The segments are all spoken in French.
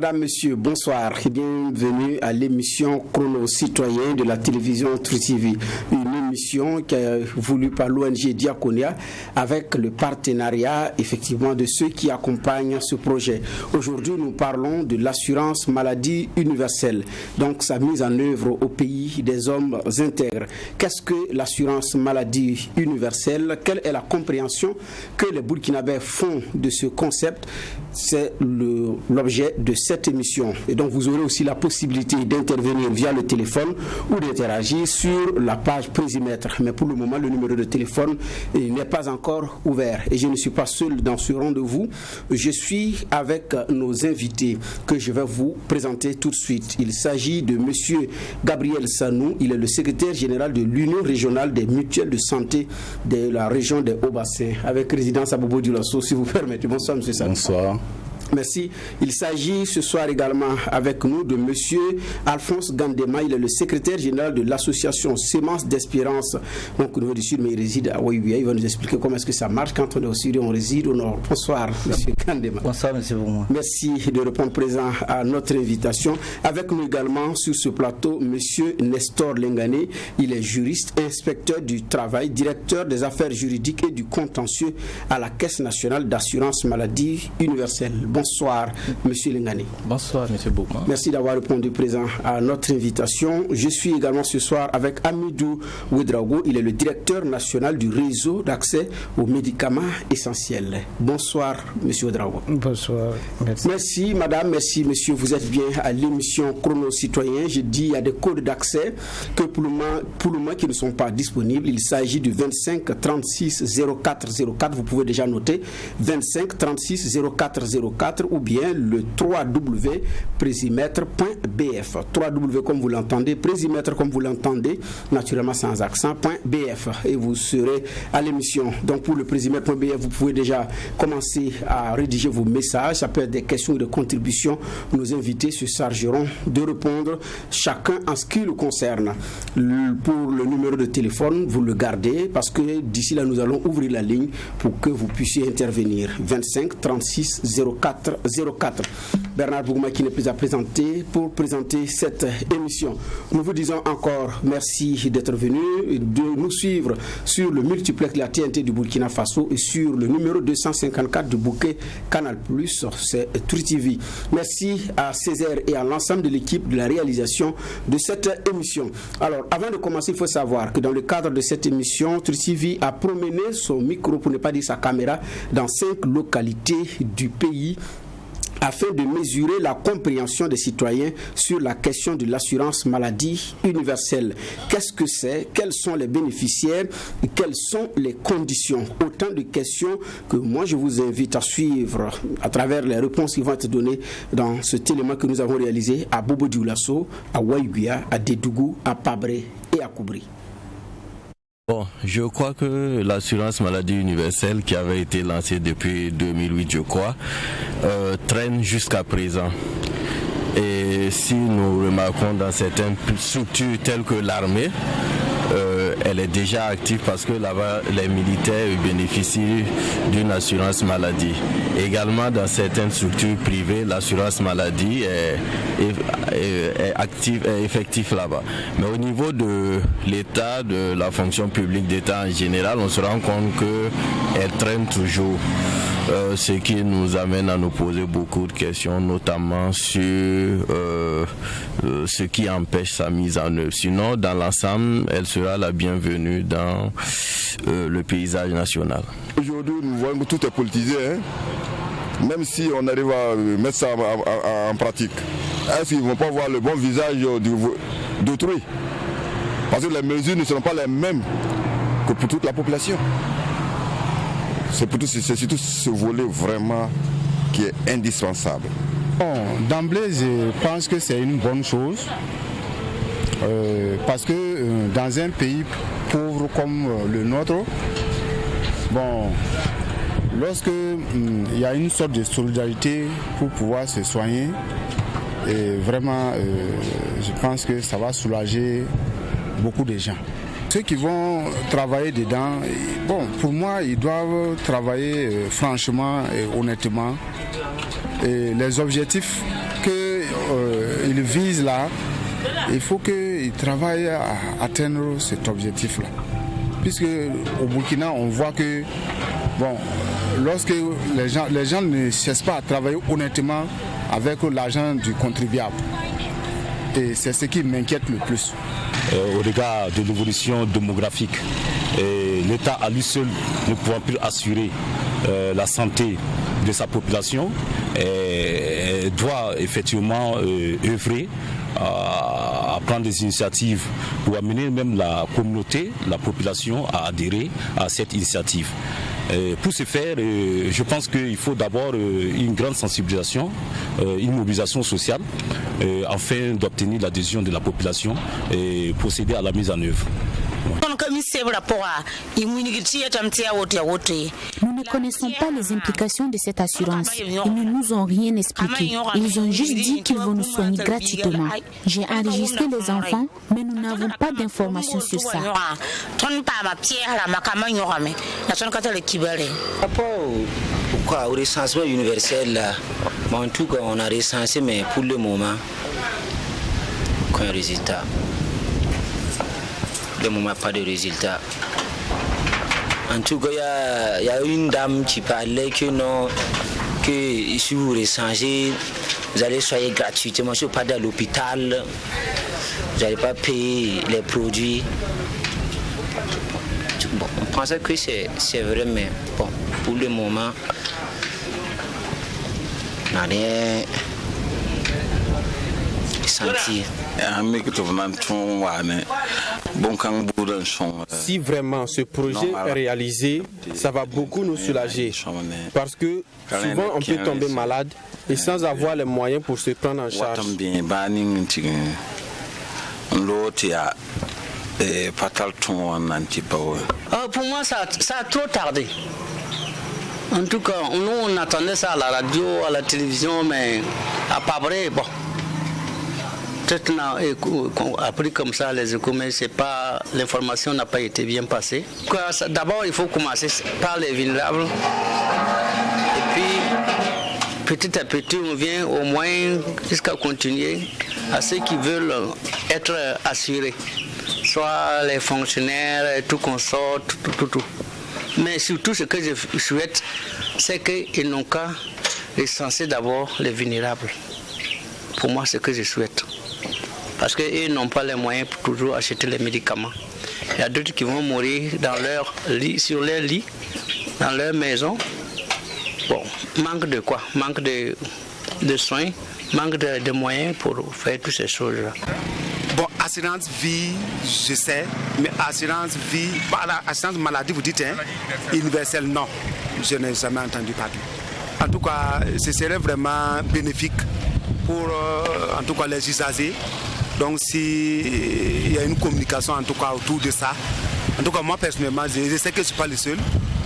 Madame, Monsieur, bonsoir et bienvenue à l'émission Chrono Citoyen de la télévision True TV. Une émission qui est voulue par l'ONG Diaconia avec le partenariat effectivement de ceux qui accompagnent ce projet. Aujourd'hui, nous parlons de l'assurance maladie universelle, donc sa mise en œuvre au pays des hommes intègres. Qu'est-ce que l'assurance maladie universelle? Quelle est la compréhension que les Burkinabés font de ce concept? C'est l'objet de cette émission. Et donc vous aurez aussi la possibilité d'intervenir via le téléphone ou d'interagir sur la page Présimètre. Mais pour le moment, le numéro de téléphone n'est pas encore ouvert. Et je ne suis pas seul dans ce rendez-vous. Je suis avec nos invités que je vais vous présenter tout de suite. Il s'agit de monsieur Gabriel Sanou. Il est le secrétaire général de l'Union régionale des mutuelles de santé de la région des Hauts-Bassins, avec résidence à Bobo-Dioulasso, si vous permettez. Bonsoir, monsieur Sanou. Bonsoir. Merci. Il s'agit ce soir également avec nous de monsieur Alphonse Gandema. Il est le secrétaire général de l'association Semences d'Espérance. Donc au niveau du Sud, mais il réside à Ouaïouia. Il va nous expliquer comment est-ce que ça marche. Quand on est au Sud, on réside au Nord. Bonsoir, monsieur Gandema. Bonsoir, monsieur Bourmois. Merci de répondre présent à notre invitation. Avec nous également sur ce plateau, monsieur Nestor Lengane. Il est juriste, inspecteur du travail, directeur des affaires juridiques et du contentieux à la Caisse nationale d'assurance maladie universelle. Bonsoir, monsieur Lengane. Bonsoir, monsieur Boukman. Merci d'avoir répondu présent à notre invitation. Je suis également ce soir avec Amidou Ouedraogo. Il est le directeur national du réseau d'accès aux médicaments essentiels. Bonsoir, monsieur Ouedraogo. Bonsoir. Merci. Merci, madame. Merci, monsieur. Vous êtes bien à l'émission Chrono Citoyen. Je dis il y a des codes d'accès que pour le moment qui ne sont pas disponibles. Il s'agit du 25 36 04 04. Vous pouvez déjà noter 25 36 04 04. Ou bien le www.presimètre.bf. 3W comme vous l'entendez, Presimètre comme vous l'entendez, naturellement sans accent, .bf. Et vous serez à l'émission. Donc pour le Presimètre.bf, vous pouvez déjà commencer à rédiger vos messages. Ça peut être des questions ou des contributions. Nos invités se chargeront de répondre, chacun en ce qui le concerne. Pour le numéro de téléphone, vous le gardez parce que d'ici là, nous allons ouvrir la ligne pour que vous puissiez intervenir. 25 36 04 04. Bernard Bougma qui n'est plus à présenter pour présenter cette émission. Nous vous disons encore merci d'être venu, de nous suivre sur le multiplex de la TNT du Burkina Faso et sur le numéro 254 du bouquet Canal+, c'est True TV. Merci à Césaire et à l'ensemble de l'équipe de la réalisation de cette émission. Alors, avant de commencer, il faut savoir que dans le cadre de cette émission, True TV a promené son micro, pour ne pas dire sa caméra, dans 5 localités du pays afin de mesurer la compréhension des citoyens sur la question de l'assurance maladie universelle. Qu'est-ce que c'est? Quels sont les bénéficiaires? Et quelles sont les conditions? Autant de questions que moi je vous invite à suivre à travers les réponses qui vont être données dans cet élément que nous avons réalisé à Bobo-Dioulasso, à Ouaïouia, à Dédougou, à Pabré et à Koubri. Bon, je crois que l'assurance maladie universelle qui avait été lancée depuis 2008, je crois, traîne jusqu'à présent. Et si nous remarquons dans certaines structures telles que l'armée, elle est déjà active parce que là-bas, les militaires bénéficient d'une assurance maladie. Également, dans certaines structures privées, l'assurance maladie est active, est effective là-bas. Mais au niveau de l'État, de la fonction publique d'État en général, on se rend compte qu'elle traîne toujours. Ce qui nous amène à nous poser beaucoup de questions, notamment sur ce qui empêche sa mise en œuvre. Sinon, dans l'ensemble, elle sera la bienvenue dans le paysage national. Aujourd'hui, nous voyons que tout est politisé, hein? Même si on arrive à mettre ça en pratique. Est-ce qu'ils ne vont pas voir le bon visage d'autrui? Parce que les mesures ne seront pas les mêmes que pour toute la population. C'est surtout ce volet vraiment qui est indispensable. Bon, d'emblée, je pense que c'est une bonne chose parce que dans un pays pauvre comme le nôtre, bon, lorsque il y a une sorte de solidarité pour pouvoir se soigner, et vraiment, je pense que ça va soulager beaucoup de gens. Ceux qui vont travailler dedans, bon, pour moi, ils doivent travailler franchement et honnêtement. Et les objectifs que il vise là, il faut qu'il travaille à atteindre cet objectif-là. Puisque au Burkina, on voit que bon, lorsque les gens ne cessent pas à travailler honnêtement avec l'argent du contribuable. Et c'est ce qui m'inquiète le plus. Au regard de l'évolution démographique, l'État à lui seul ne pouvant plus assurer la santé de sa population, doit effectivement œuvrer à prendre des initiatives pour amener même la communauté, la population à adhérer à cette initiative. Pour ce faire, je pense qu'il faut d'abord une grande sensibilisation, une mobilisation sociale, afin d'obtenir l'adhésion de la population et procéder à la mise en œuvre. Nous ne connaissons pas les implications de cette assurance. Ils ne nous ont rien expliqué. Ils ont juste dit qu'ils vont nous soigner gratuitement. J'ai enregistré les enfants, mais nous n'avons pas d'informations sur ça. Au recensement universel, en tout cas, on a recensé, mais pour le moment, aucun résultat. Pour le moment, pas de résultat. En tout cas, il y a une dame qui parlait que non, que si vous recensez, vous allez soigner gratuitement. Si vous partez à l'hôpital, vous n'allez pas payer les produits. Bon, on pensait que c'est vrai, mais bon, pour le moment, on n'a rien senti. Si vraiment ce projet est réalisé, ça va beaucoup nous soulager. Parce que souvent on peut tomber malade et sans avoir les moyens pour se prendre en charge. Pour moi, ça a trop tardé. En tout cas, nous on attendait ça à la radio, à la télévision, mais à pas vrai, bon. Peut-être qu'on a appris comme ça les échos, mais l'information n'a pas été bien passée. D'abord, il faut commencer par les vulnérables. Et puis, petit à petit, on vient au moins jusqu'à continuer à ceux qui veulent être assurés. Soit les fonctionnaires, tout consort, tout. Mais surtout, ce que je souhaite, c'est qu'ils n'ont qu'à recenser d'abord les vulnérables. Pour moi, c'est ce que je souhaite. Parce qu'ils n'ont pas les moyens pour toujours acheter les médicaments. Il y a d'autres qui vont mourir dans leur lit, sur leur lit, dans leur maison. Bon, manque de quoi? Manque de soins, manque de moyens pour faire toutes ces choses-là. Bon, assurance vie, je sais, mais assurance vie, assurance maladie, vous dites, hein, universelle, non, je n'ai jamais entendu parler. En tout cas, ce serait vraiment bénéfique pour, en tout cas, les usagers. Donc, s'il y a une communication, en tout cas, autour de ça, en tout cas, moi, personnellement, je sais que je ne suis pas le seul.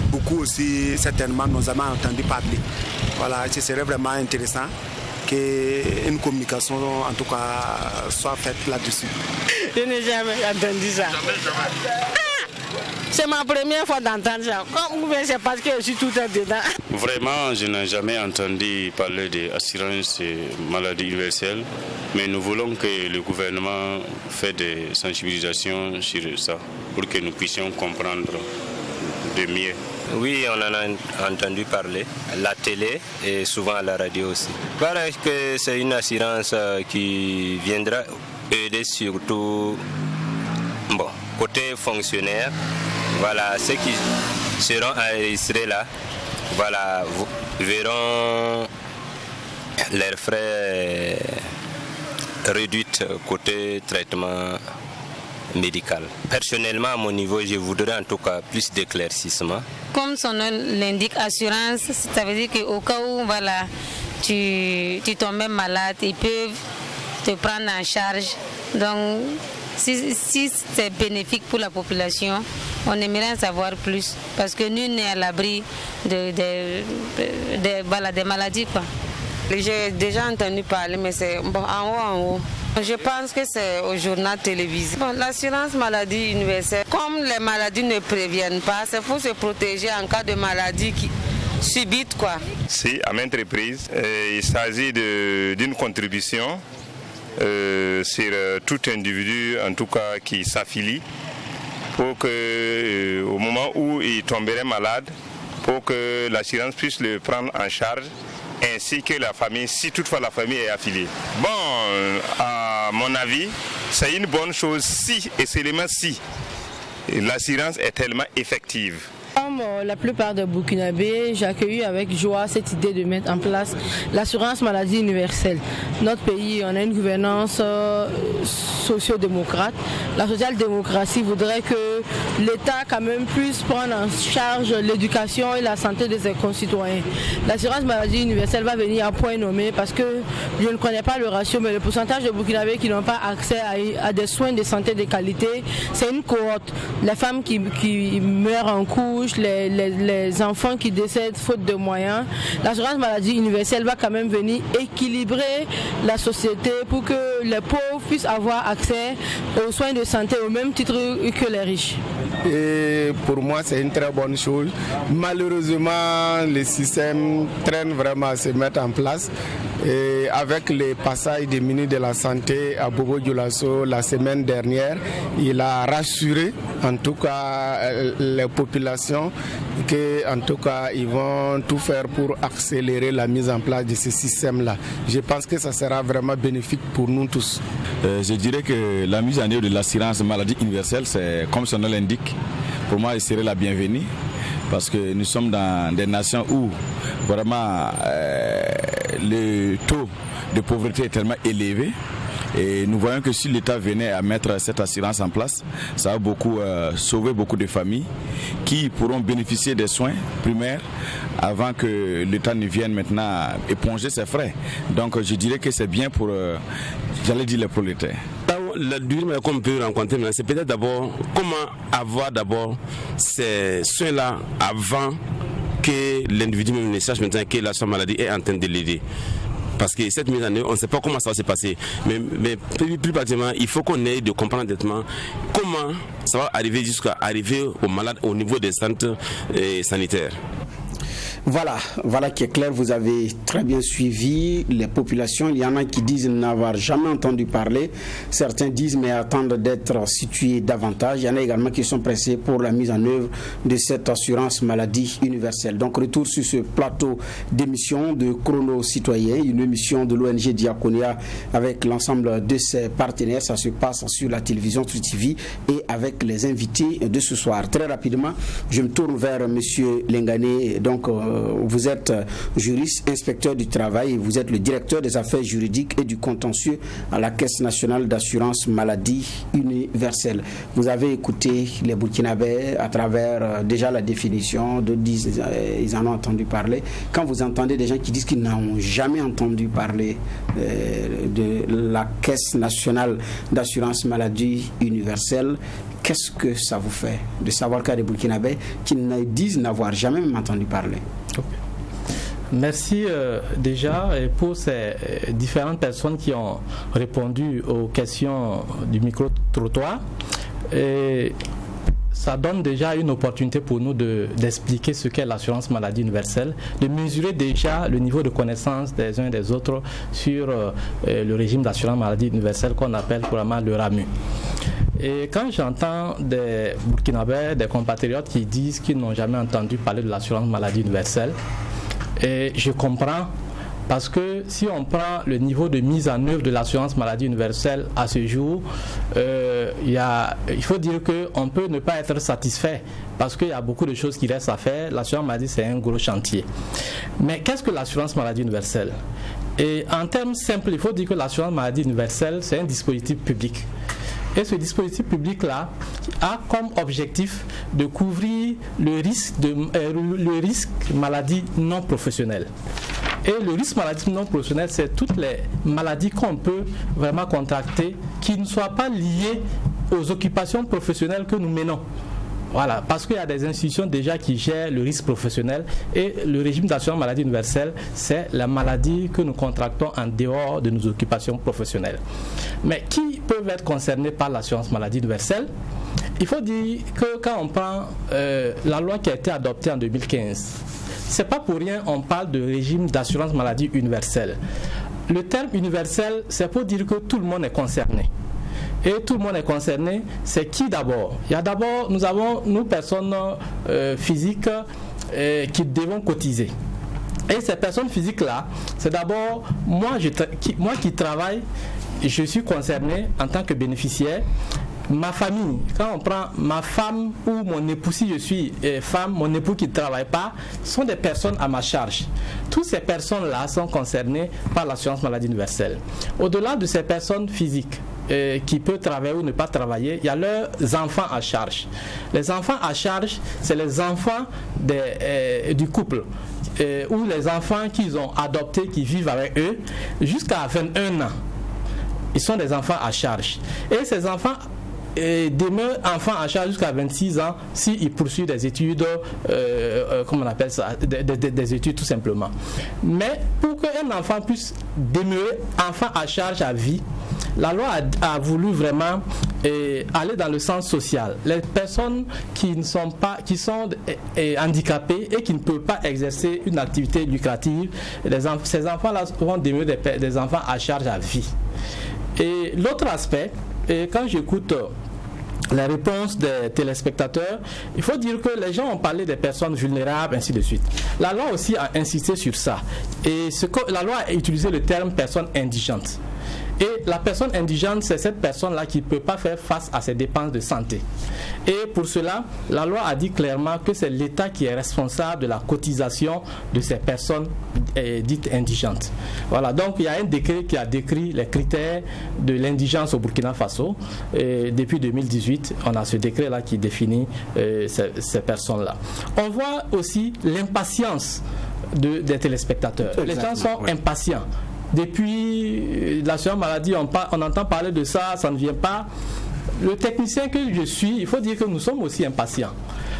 Beaucoup aussi, certainement, n'ont jamais entendu parler. Voilà, ce serait vraiment intéressant qu'une communication, en tout cas, soit faite là-dessus. Je n'ai jamais entendu ça. C'est ma première fois d'entendre ça. C'est parce que je suis tout dedans. Vraiment, je n'ai jamais entendu parler d'assurance maladie universelle, mais nous voulons que le gouvernement fasse des sensibilisations sur ça pour que nous puissions comprendre de mieux. Oui, on en a entendu parler à la télé et souvent à la radio aussi. Parce que c'est une assurance qui viendra aider surtout côté fonctionnaire. Voilà, ceux qui seront enregistrés là, voilà, verront leurs frais réduits côté traitement médical. Personnellement, à mon niveau, je voudrais en tout cas plus d'éclaircissement. Comme son nom l'indique, assurance, ça veut dire qu'au cas où voilà, tu tombes même malade, ils peuvent te prendre en charge. Donc, si c'est bénéfique pour la population, on aimerait en savoir plus. Parce que nul n'est à l'abri des maladies, quoi. J'ai déjà entendu parler, mais c'est en haut. Je pense que c'est au journal télévisé. L'assurance maladie universelle, comme les maladies ne préviennent pas, c'est pour se protéger en cas de maladie subite, quoi. Si, à maintes reprises, il s'agit d'une contribution sur tout individu, en tout cas qui s'affilie, pour que au moment où il tomberait malade, pour que l'assurance puisse le prendre en charge, ainsi que la famille, si toutefois la famille est affiliée. Bon, à mon avis, c'est une bonne chose si, et seulement si, l'assurance est tellement effective. Comme la plupart des Burkinabés, j'ai accueilli avec joie cette idée de mettre en place l'assurance maladie universelle. Notre pays, on a une gouvernance socio-démocrate. La social-démocratie voudrait que l'État quand même puisse prendre en charge l'éducation et la santé de ses concitoyens. L'assurance maladie universelle va venir à point nommé parce que je ne connais pas le ratio, mais le pourcentage de Burkinabés qui n'ont pas accès à des soins de santé de qualité, c'est une cohorte. Les femmes qui meurent en couche, les enfants qui décèdent faute de moyens. L'assurance maladie universelle va quand même venir équilibrer la société pour que les pauvres puissent avoir accès aux soins de santé au même titre que les riches. Et pour moi, c'est une très bonne chose. Malheureusement, le système traîne vraiment à se mettre en place. Et avec les passages des ministres de la Santé à Bobo Dioulasso la semaine dernière, il a rassuré en tout cas les populations que en tout cas ils vont tout faire pour accélérer la mise en place de ce système-là. Je pense que ça sera vraiment bénéfique pour nous tous. Je dirais que la mise en œuvre de l'assurance maladie universelle, c'est comme son nom l'indique, pour moi, elle serait la bienvenue. Parce que nous sommes dans des nations où vraiment le taux de pauvreté est tellement élevé. Et nous voyons que si l'État venait à mettre cette assurance en place, ça va beaucoup sauver beaucoup de familles qui pourront bénéficier des soins primaires avant que l'État ne vienne maintenant éponger ses frais. Donc je dirais que c'est bien pour, j'allais dire, les prolétaires. La durée qu'on peut rencontrer, c'est peut-être d'abord comment avoir d'abord ces soins-là avant que l'individu même ne sache maintenant que la maladie est en train de l'aider. Parce que cette mise en œuvre, on ne sait pas comment ça va se passer. Mais plus particulièrement, il faut qu'on ait de comprendre nettement comment ça va arriver jusqu'à arriver aux malades au niveau des centres sanitaires. Voilà qui est clair, vous avez très bien suivi les populations. Il y en a qui disent n'avoir jamais entendu parler. Certains disent mais attendent d'être situés davantage. Il y en a également qui sont pressés pour la mise en œuvre de cette assurance maladie universelle. Donc retour sur ce plateau d'émission de Chrono Citoyen, une émission de l'ONG Diaconia avec l'ensemble de ses partenaires. Ça se passe sur la télévision True TV et avec les invités de ce soir. Très rapidement, je me tourne vers M. Lengane. Donc vous êtes juriste, inspecteur du travail et vous êtes le directeur des affaires juridiques et du contentieux à la Caisse nationale d'assurance maladie universelle. Vous avez écouté les Burkinabés à travers déjà la définition, ils en ont entendu parler. Quand vous entendez des gens qui disent qu'ils n'ont jamais entendu parler de la Caisse nationale d'assurance maladie universelle, qu'est-ce que ça vous fait de savoir qu'il y a des Burkinabés qui disent n'avoir jamais même entendu parler? Merci déjà pour ces différentes personnes qui ont répondu aux questions du micro-trottoir. Et ça donne déjà une opportunité pour nous d'expliquer ce qu'est l'assurance maladie universelle, de mesurer déjà le niveau de connaissance des uns et des autres sur le régime d'assurance maladie universelle qu'on appelle couramment le RAMU. Et quand j'entends des Burkinabés, des compatriotes qui disent qu'ils n'ont jamais entendu parler de l'assurance maladie universelle, et je comprends, parce que si on prend le niveau de mise en œuvre de l'assurance maladie universelle à ce jour, il faut dire qu'on peut ne pas être satisfait parce qu'il y a beaucoup de choses qui restent à faire. L'assurance maladie, c'est un gros chantier. Mais qu'est-ce que l'assurance maladie universelle? Et en termes simples, il faut dire que l'assurance maladie universelle, c'est un dispositif public. Et ce dispositif public-là a comme objectif de couvrir le risque maladie non professionnelle. Et le risque maladie non professionnelle, c'est toutes les maladies qu'on peut vraiment contracter qui ne soient pas liées aux occupations professionnelles que nous menons. Voilà, parce qu'il y a des institutions déjà qui gèrent le risque professionnel et le régime d'assurance maladie universelle, c'est la maladie que nous contractons en dehors de nos occupations professionnelles. Mais qui peuvent être concernés par l'assurance maladie universelle? Il faut dire que quand on prend la loi qui a été adoptée en 2015, c'est pas pour rien on parle de régime d'assurance maladie universelle. le terme universel, c'est pour dire que tout le monde est concerné. Et tout le monde est concerné, c'est qui d'abord? Il y a d'abord, nous avons, nous personnes physiques qui devons cotiser. Et ces personnes physiques-là, c'est d'abord, moi qui travaille, je suis concerné en tant que bénéficiaire. Ma famille, quand on prend ma femme ou mon époux, si je suis femme, mon époux qui ne travaille pas, sont des personnes à ma charge. Toutes ces personnes-là sont concernées par l'assurance maladie universelle. Au-delà de ces personnes physiques qui peuvent travailler ou ne pas travailler, il y a leurs enfants à charge. Les enfants à charge, c'est les enfants du couple ou les enfants qu'ils ont adoptés, qui vivent avec eux jusqu'à 21 ans. Ils sont des enfants à charge. Et ces enfants demeurent enfants à charge jusqu'à 26 ans s'ils poursuivent des études, comment on appelle ça, des études tout simplement. Mais pour qu'un enfant puisse demeurer enfant à charge à vie, la loi a voulu vraiment aller dans le sens social. Les personnes qui sont handicapées et qui ne peuvent pas exercer une activité lucrative, ces enfants-là vont demeurer des enfants à charge à vie. Et l'autre aspect, quand j'écoute les réponses des téléspectateurs, il faut dire que les gens ont parlé des personnes vulnérables, ainsi de suite. La loi aussi a insisté sur ça. Et la loi a utilisé le terme personne indigente. Et la personne indigente, c'est cette personne-là qui ne peut pas faire face à ses dépenses de santé. Et pour cela, la loi a dit clairement que c'est l'État qui est responsable de la cotisation de ces personnes dites indigentes. Voilà, donc il y a un décret qui a décrit les critères de l'indigence au Burkina Faso. Et depuis 2018, on a ce décret-là qui définit ces personnes-là. On voit aussi l'impatience des téléspectateurs. Les gens sont impatients. Depuis l'assurance maladie, on entend parler de ça, ça ne vient pas. Le technicien que je suis, il faut dire que nous sommes aussi impatients.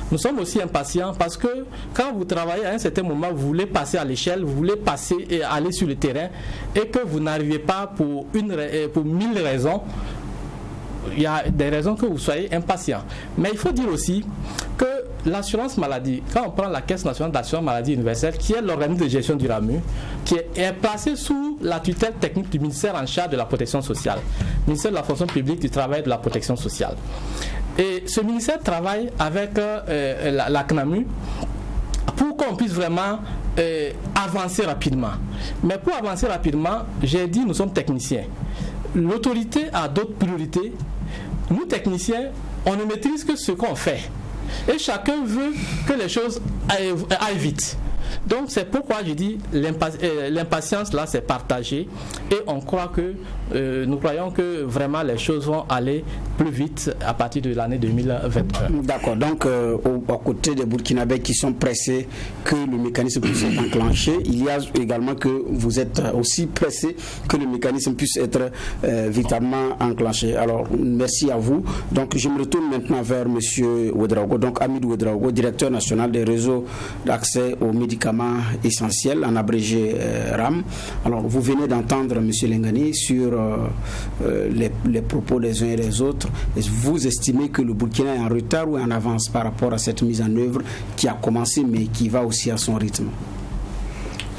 Nous sommes aussi impatients parce que quand vous travaillez à un certain moment, vous voulez passer à l'échelle, vous voulez passer et aller sur le terrain et que vous n'arrivez pas pour 1000 raisons. Il y a des raisons que vous soyez impatient. Mais il faut dire aussi que l'assurance maladie, quand on prend la Caisse nationale d'assurance maladie universelle, qui est l'organisme de gestion du RAMU, qui est placé sous la tutelle technique du ministère en charge de la protection sociale, ministère de la fonction publique, du travail et de la protection sociale. Et ce ministère travaille avec la CNAMU pour qu'on puisse vraiment avancer rapidement. Mais pour avancer rapidement, j'ai dit, nous sommes techniciens. L'autorité a d'autres priorités. Nous, techniciens, on ne maîtrise que ce qu'on fait. Et chacun veut que les choses aillent vite. Donc c'est pourquoi je dis l'impatience là c'est partagé et on croit que nous croyons que vraiment les choses vont aller plus vite à partir de l'année 2021. D'accord, donc à côté des Burkinabés qui sont pressés que le mécanisme puisse être enclenché, il y a également que vous êtes aussi pressés que le mécanisme puisse être véritablement enclenché. Alors merci à vous. Donc je me retourne maintenant vers M. Ouedraogo, donc Hamidou Ouedraogo, directeur national des réseaux d'accès aux médicaments essentiels, en abrégé RAM. Alors vous venez d'entendre M. Lengani sur les propos des uns et des autres. Est-ce que vous estimez que le Burkina est en retard ou en avance par rapport à cette mise en œuvre qui a commencé mais qui va aussi à son rythme?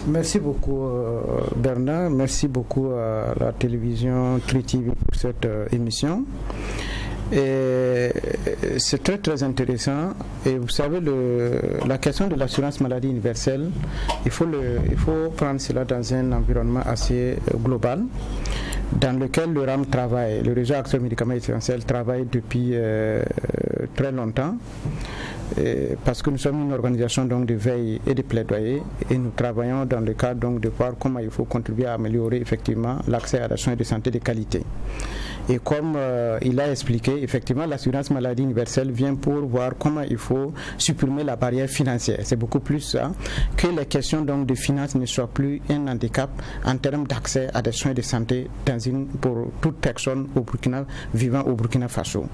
Merci beaucoup Bernard, merci beaucoup à la télévision Tri TV pour cette émission. Et c'est très très intéressant. Et vous savez, la question de l'assurance maladie universelle, il faut prendre cela dans un environnement assez global, dans lequel le RAM travaille, le réseau d'accès aux médicaments essentiels travaille depuis très longtemps. Parce que nous sommes une organisation donc de veille et de plaidoyer et nous travaillons dans le cadre donc de voir comment il faut contribuer à améliorer effectivement l'accès à la soins de santé de qualité. Et comme il a expliqué, effectivement, l'assurance maladie universelle vient pour voir comment il faut supprimer la barrière financière. C'est beaucoup plus ça, que les questions donc de finances ne soient plus un handicap en termes d'accès à des soins de santé pour toute personne au Burkina, vivant au Burkina Faso.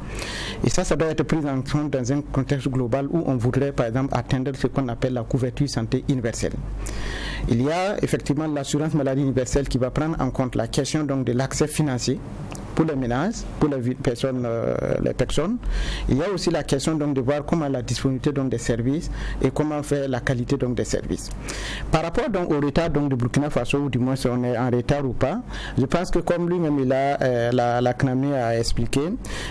Et ça doit être pris en compte dans un contexte global où on voudrait, par exemple, atteindre ce qu'on appelle la couverture santé universelle. Il y a effectivement l'assurance maladie universelle qui va prendre en compte la question donc de l'accès financier pour les ménages, pour les personnes. Il y a aussi la question donc de voir comment la disponibilité donc des services et comment faire la qualité donc des services. Par rapport donc au retard donc du Burkina Faso, ou du moins si on est en retard ou pas, je pense que comme lui-même la CNAMI a expliqué,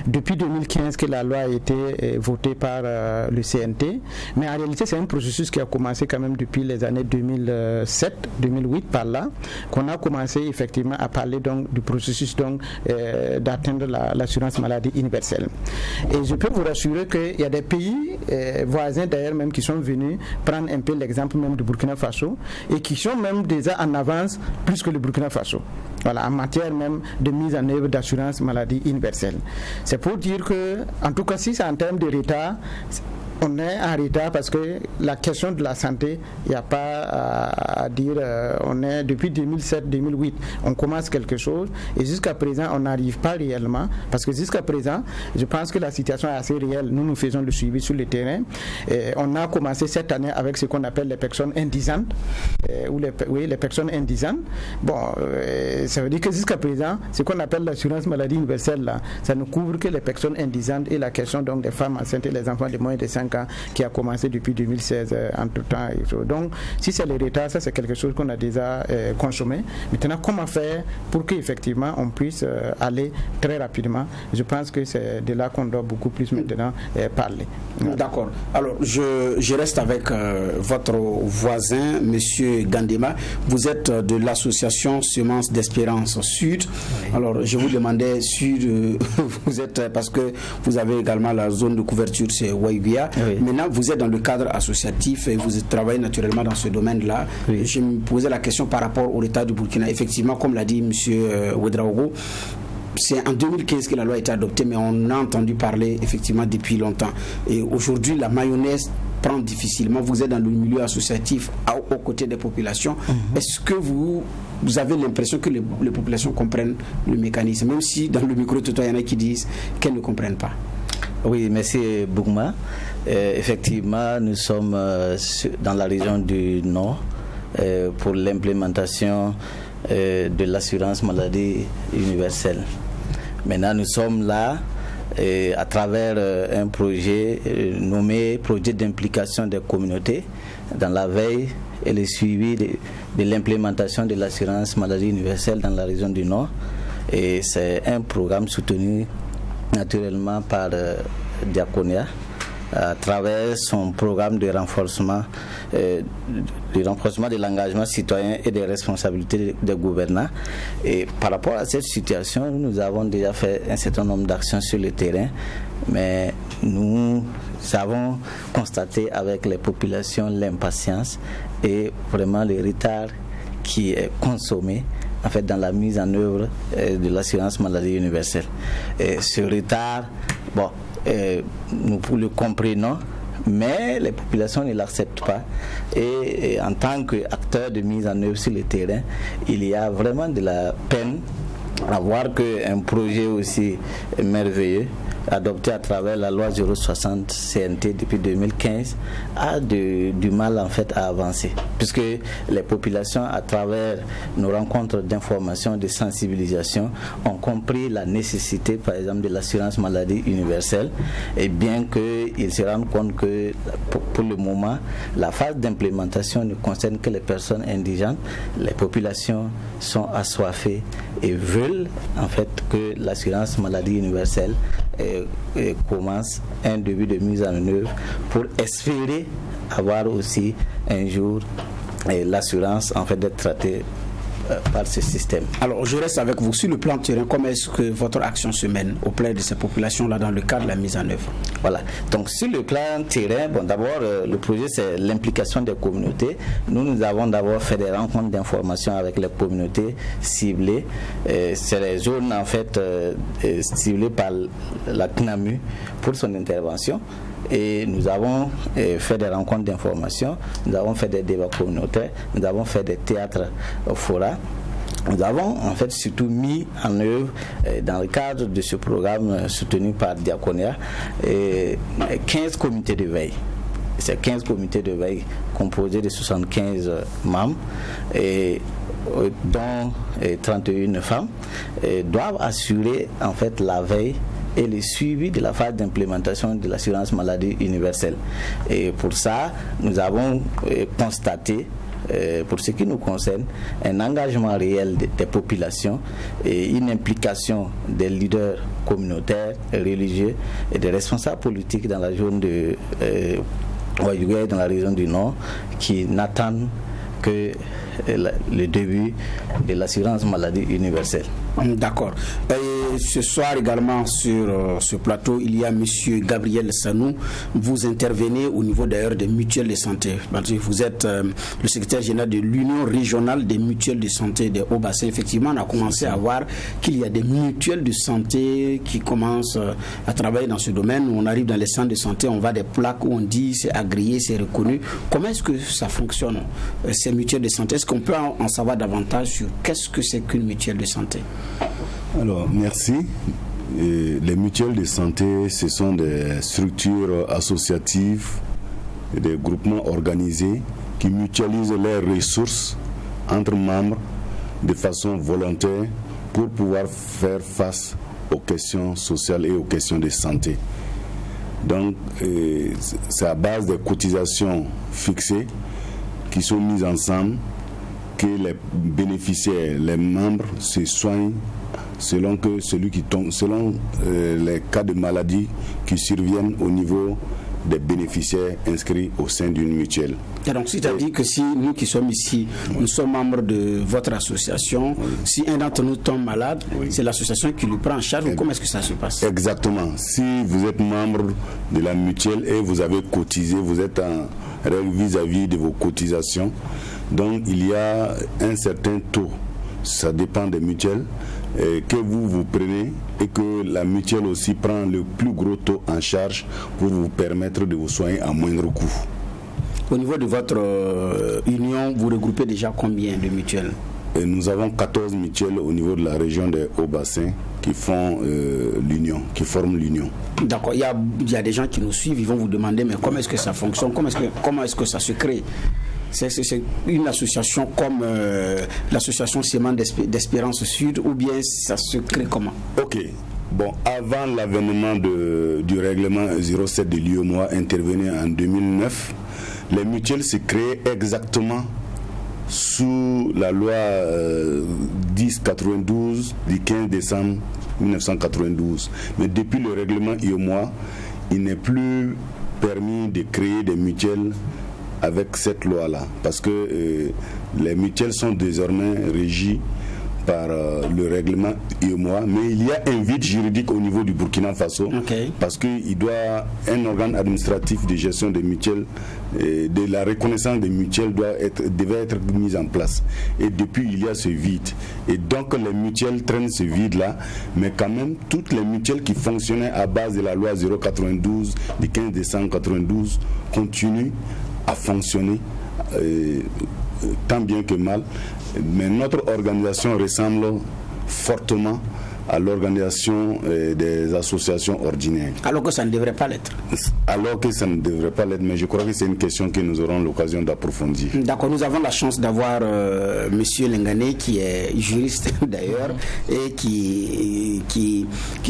depuis 2015 que la loi a été votée par le CNT, mais en réalité c'est un processus qui a commencé quand même depuis les années 2007-2008 par là, qu'on a commencé effectivement à parler donc du processus donc d'atteindre l'assurance maladie universelle. Et je peux vous rassurer qu'il y a des pays voisins d'ailleurs même qui sont venus prendre un peu l'exemple même du Burkina Faso et qui sont même déjà en avance plus que le Burkina Faso. Voilà, en matière même de mise en œuvre d'assurance maladie universelle. C'est pour dire que, en tout cas, si c'est en termes de retard, on est en retard parce que la question de la santé, il n'y a pas à dire, on est depuis 2007-2008, on commence quelque chose et jusqu'à présent on n'arrive pas réellement parce que jusqu'à présent, je pense que la situation est assez réelle. Nous faisons le suivi sur le terrain. Et on a commencé cette année avec ce qu'on appelle les personnes indisantes, les personnes indisantes. Bon, ça veut dire que jusqu'à présent, ce qu'on appelle l'assurance maladie universelle, là, ça ne couvre que les personnes indisantes et la question donc des femmes enceintes et les enfants de moins de 5 ans qui a commencé depuis 2016 entre temps. Donc, si c'est le retard, ça c'est quelque chose qu'on a déjà consommé. Maintenant, comment faire pour qu'effectivement on puisse aller très rapidement? Je pense que c'est de là qu'on doit beaucoup plus maintenant parler. D'accord. Alors, je reste avec votre voisin, Monsieur Gandema. Vous êtes de l'association Semences d'Espérance Sud. Oui. Alors, je vous demandais, Sud, vous êtes, parce que vous avez également la zone de couverture, c'est Waïbia. Oui. Maintenant, vous êtes dans le cadre associatif et vous travaillez naturellement dans ce domaine-là. Oui. Je me posais la question par rapport au État du Burkina. Effectivement, comme l'a dit M. Ouedraogo, c'est en 2015 que la loi a été adoptée, mais on a entendu parler effectivement depuis longtemps. Et aujourd'hui, la mayonnaise prend difficilement. Vous êtes dans le milieu associatif aux côtés des populations. Est-ce que vous avez l'impression que les populations comprennent le mécanisme, même si dans le micro-trottoir, il y en a qui disent qu'elles ne comprennent pas? Oui, merci Bougma. Effectivement, nous sommes dans la région du Nord pour l'implémentation de l'assurance maladie universelle. Maintenant, nous sommes là à travers un projet nommé projet d'implication des communautés dans la veille et le suivi de l'implémentation de l'assurance maladie universelle dans la région du Nord. Et c'est un programme soutenu naturellement par Diaconia à travers son programme de renforcement de l'engagement citoyen et des responsabilités des gouvernants. Et par rapport à cette situation, nous avons déjà fait un certain nombre d'actions sur le terrain, mais nous avons constaté avec les populations l'impatience et vraiment le retard qui est consommé en fait dans la mise en œuvre de l'assurance maladie universelle. Et ce retard, nous le comprenons, mais les populations ne l'acceptent pas. Et en tant qu'acteur de mise en œuvre sur le terrain, il y a vraiment de la peine à voir qu'un projet aussi merveilleux, adopté à travers la loi 060 CNT depuis 2015, a du mal en fait à avancer, puisque les populations, à travers nos rencontres d'information, de sensibilisation, ont compris la nécessité par exemple de l'assurance maladie universelle, et bien qu'ils se rendent compte que pour le moment la phase d'implémentation ne concerne que les personnes indigentes, les populations sont assoiffées et veulent en fait que l'assurance maladie universelle commence un début de mise en œuvre pour espérer avoir aussi un jour l'assurance en fait d'être traitée par ce système. Alors je reste avec vous sur le plan de terrain. Comment est-ce que votre action se mène auprès de ces populations-là dans le cadre de la mise en œuvre? Voilà, donc sur le plan terrain, d'abord le projet c'est l'implication des communautés. Nous avons d'abord fait des rencontres d'information avec les communautés ciblées. C'est les zones en fait ciblées par la CNAMU pour son intervention. Et nous avons fait des rencontres d'information, nous avons fait des débats communautaires, nous avons fait des théâtres fora. Nous avons en fait surtout mis en œuvre dans le cadre de ce programme soutenu par Diaconia 15 comités de veille. ces 15 comités de veille composés de 75 membres, et dont 31 femmes, doivent assurer en fait la veille et le suivi de la phase d'implémentation de l'assurance maladie universelle. Et pour ça, nous avons constaté, pour ce qui nous concerne, un engagement réel des populations et une implication des leaders communautaires, religieux et des responsables politiques dans la zone de Ouayougé, dans la région du Nord, qui n'attendent que le début de l'assurance maladie universelle. D'accord. Et ce soir également sur ce plateau, il y a M. Gabriel Sanou. Vous intervenez au niveau d'ailleurs des mutuelles de santé. Vous êtes le secrétaire général de l'Union régionale des mutuelles de santé des Hauts-Bassins. Effectivement, on a commencé à voir qu'il y a des mutuelles de santé qui commencent à travailler dans ce domaine. On arrive dans les centres de santé, on voit des plaques où on dit c'est agréé, c'est reconnu. Comment est-ce que ça fonctionne, ces mutuelles de santé? Est-ce qu'on peut en savoir davantage sur qu'est-ce que c'est qu'une mutuelle de santé? Alors, merci. Les mutuelles de santé, ce sont des structures associatives, des groupements organisés qui mutualisent leurs ressources entre membres de façon volontaire pour pouvoir faire face aux questions sociales et aux questions de santé. Donc, c'est à base de cotisations fixées qui sont mises ensemble que les bénéficiaires, les membres se soignent selon les cas de maladie qui surviennent au niveau des bénéficiaires inscrits au sein d'une mutuelle. Et donc, c'est-à-dire que si nous qui sommes ici, nous sommes membres de votre association, si un d'entre nous tombe malade, c'est l'association qui lui prend en charge, ou comment est-ce que ça se passe? Exactement. Si vous êtes membre de la mutuelle et vous avez cotisé, vous êtes en règle vis-à-vis de vos cotisations, donc il y a un certain taux, ça dépend des mutuelles, que vous prenez et que la mutuelle aussi prend le plus gros taux en charge pour vous permettre de vous soigner à moindre coût. Au niveau de votre union, vous regroupez déjà combien de mutuelles? Et nous avons 14 mutuelles au niveau de la région des Hauts-Bassins qui font l'union, qui forment l'union. D'accord, il y a des gens qui nous suivent, ils vont vous demander mais comment est-ce que ça fonctionne, comment est-ce que ça se crée? C'est une association comme l'association Séman d'Espérance Sud, ou bien ça se crée comment? Ok. Bon, avant l'avènement du règlement 07 de l'UEMOA intervenu en 2009, les mutuelles se créaient exactement sous la loi 1092 du 15 décembre 1992. Mais depuis le règlement UEMOA, il n'est plus permis de créer des mutuelles avec cette loi-là, parce que les mutuelles sont désormais régies par le règlement UEMOA, mais il y a un vide juridique au niveau du Burkina Faso, parce qu'il doit un organe administratif de gestion des mutuelles, de la reconnaissance des mutuelles devait être mis en place. Et depuis, il y a ce vide. Et donc, les mutuelles traînent ce vide-là, mais quand même, toutes les mutuelles qui fonctionnaient à base de la loi 092 du 15 décembre 1992 continuent à fonctionner tant bien que mal, mais notre organisation ressemble fortement à l'organisation des associations ordinaires. Alors que ça ne devrait pas l'être. Alors que ça ne devrait pas l'être, mais je crois que c'est une question que nous aurons l'occasion d'approfondir. D'accord, nous avons la chance d'avoir Monsieur Lengane, qui est juriste d'ailleurs, et qui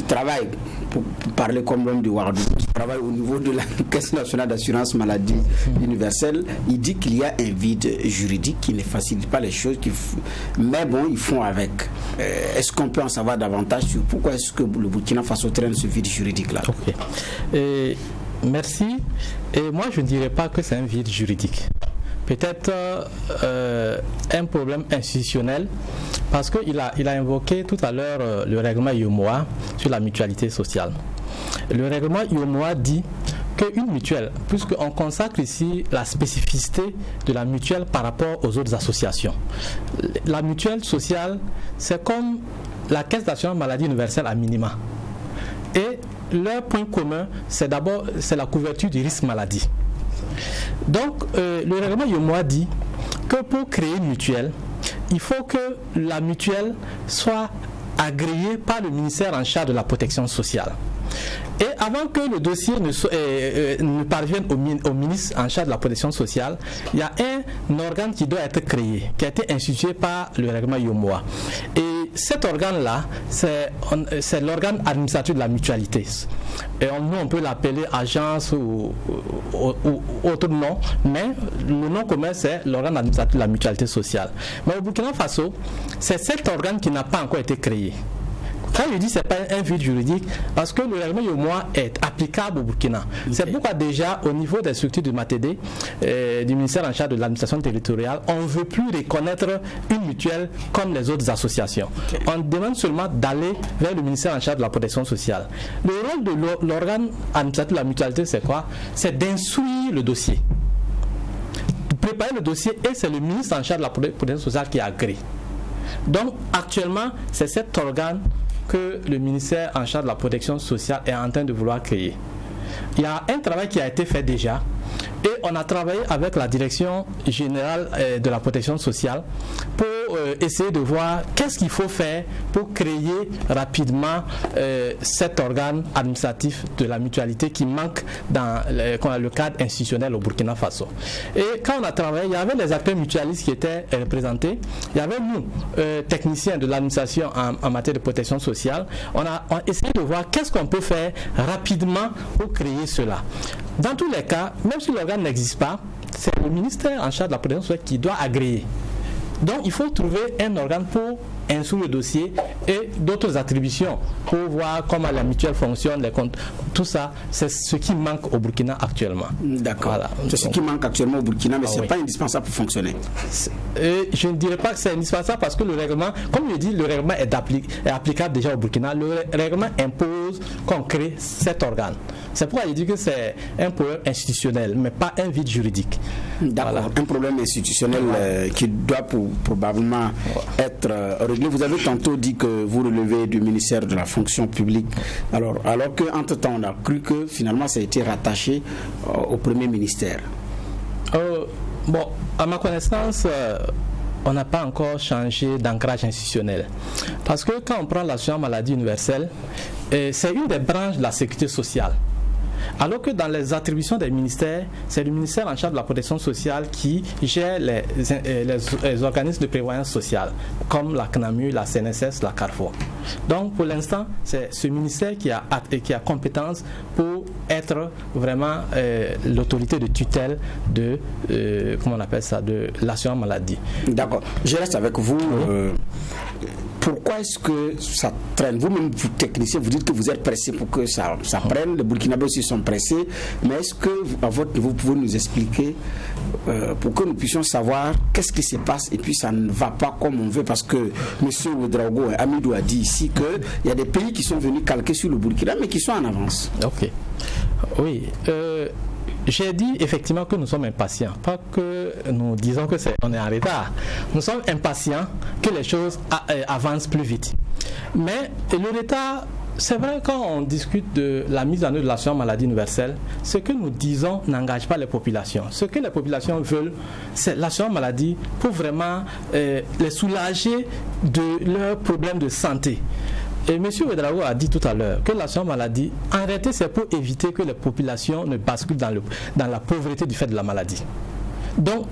travaille, pour parler comme l'homme du Ouagadougou, qui travaille au niveau de la Caisse nationale d'assurance maladie universelle. Il dit qu'il y a un vide juridique qui ne facilite pas les choses, mais bon, ils font avec. Est-ce qu'on peut en savoir davantage sur pourquoi est-ce que le Burkina Faso traîne ce vide juridique-là? Merci. Et moi, je ne dirais pas que c'est un vide juridique. Peut-être un problème institutionnel, parce qu'il a invoqué tout à l'heure le règlement UEMOA sur la mutualité sociale. Le règlement UEMOA dit qu'une mutuelle, puisqu'on consacre ici la spécificité de la mutuelle par rapport aux autres associations, la mutuelle sociale, c'est comme la caisse d'assurance maladie universelle à minima. Et leur point commun, c'est d'abord la couverture du risque maladie. Donc, le règlement UEMOA dit que pour créer une mutuelle, il faut que la mutuelle soit agréée par le ministère en charge de la protection sociale. Et avant que le dossier ne parvienne au ministre en charge de la protection sociale, il y a un organe qui doit être créé, qui a été institué par le règlement IOMOA. Et cet organe-là, c'est l'organe administratif de la mutualité. Et nous, on peut l'appeler agence ou autre nom, mais le nom commun, c'est l'organe administratif de la mutualité sociale. Mais au Burkina Faso, c'est cet organe qui n'a pas encore été créé. Quand je dis que ce n'est pas un vide juridique, parce que le règlement IOMOA est applicable au Burkina. Okay. C'est pourquoi déjà au niveau des structures du MATD, du ministère en charge de l'administration territoriale, on ne veut plus reconnaître une mutuelle comme les autres associations. Okay. On demande seulement d'aller vers le ministère en charge de la protection sociale. Le rôle de l'organe administratif de la mutualité, c'est quoi? C'est d'instruire le dossier. Préparer le dossier, et c'est le ministre en charge de la protection sociale qui agrée. Donc actuellement, c'est cet organe que le ministère en charge de la protection sociale est en train de vouloir créer. Il y a un travail qui a été fait déjà, et on a travaillé avec la direction générale de la protection sociale pour essayer de voir qu'est-ce qu'il faut faire pour créer rapidement cet organe administratif de la mutualité qui manque dans le cadre institutionnel au Burkina Faso. Et quand on a travaillé, il y avait les acteurs mutualistes qui étaient représentés, il y avait nous, techniciens de l'administration en matière de protection sociale. On a essayé de voir qu'est-ce qu'on peut faire rapidement pour créer cela. Dans tous les cas, même si l'organe n'existe pas, c'est le ministère en charge de la protection sociale qui doit agréer. Donc il faut trouver un organe pour instruire le dossier et d'autres attributions pour voir comment la mutuelle fonctionne, les comptes. Tout ça, c'est ce qui manque au Burkina actuellement. D'accord. Voilà. C'est ce qui manque actuellement au Burkina, mais ce n'est pas indispensable pour fonctionner. Je ne dirais pas que c'est indispensable parce que le règlement, comme je dis, le règlement est applicable déjà au Burkina. Le règlement impose qu'on crée cet organe. C'est pourquoi je dis que c'est un problème institutionnel, mais pas un vide juridique. D'accord. Voilà. Un problème institutionnel qui doit probablement être réglé. Vous avez tantôt dit que vous relevez du ministère de la fonction publique. Alors qu'entre-temps, on a cru que finalement ça a été rattaché au premier ministère. Bon, à ma connaissance, on n'a pas encore changé d'ancrage institutionnel. Parce que quand on prend l'assurance maladie universelle, c'est une des branches de la sécurité sociale. Alors que dans les attributions des ministères, c'est le ministère en charge de la protection sociale qui gère les organismes de prévoyance sociale, comme la CNAMU, la CNSS, la Carrefour. Donc pour l'instant, c'est ce ministère qui a compétence pour être vraiment l'autorité de tutelle de, comment on appelle ça, de l'assurance maladie. D'accord. Je reste avec vous. Pourquoi est-ce que ça traîne? Vous-même, vous technicien, vous dites que vous êtes pressé pour que ça prenne. Les Burkinabés aussi sont pressés. Mais est-ce que, à votre niveau, vous pouvez nous expliquer pour que nous puissions savoir qu'est-ce qui se passe et puis ça ne va pas comme on veut? Parce que M. Ouedraogo Amidou a dit ici qu'il y a des pays qui sont venus calquer sur le Burkina, mais qui sont en avance. Ok. Oui. J'ai dit effectivement que nous sommes impatients, pas que nous disons que on est en retard. Nous sommes impatients que les choses avancent plus vite. Mais le retard, c'est vrai, quand on discute de la mise en œuvre de l'assurance maladie universelle, ce que nous disons n'engage pas les populations. Ce que les populations veulent, c'est l'assurance maladie pour vraiment les soulager de leurs problèmes de santé. Et M. Ouedraogo a dit tout à l'heure que l'assurance maladie, en réalité, c'est pour éviter que les populations ne basculent dans la pauvreté du fait de la maladie. Donc,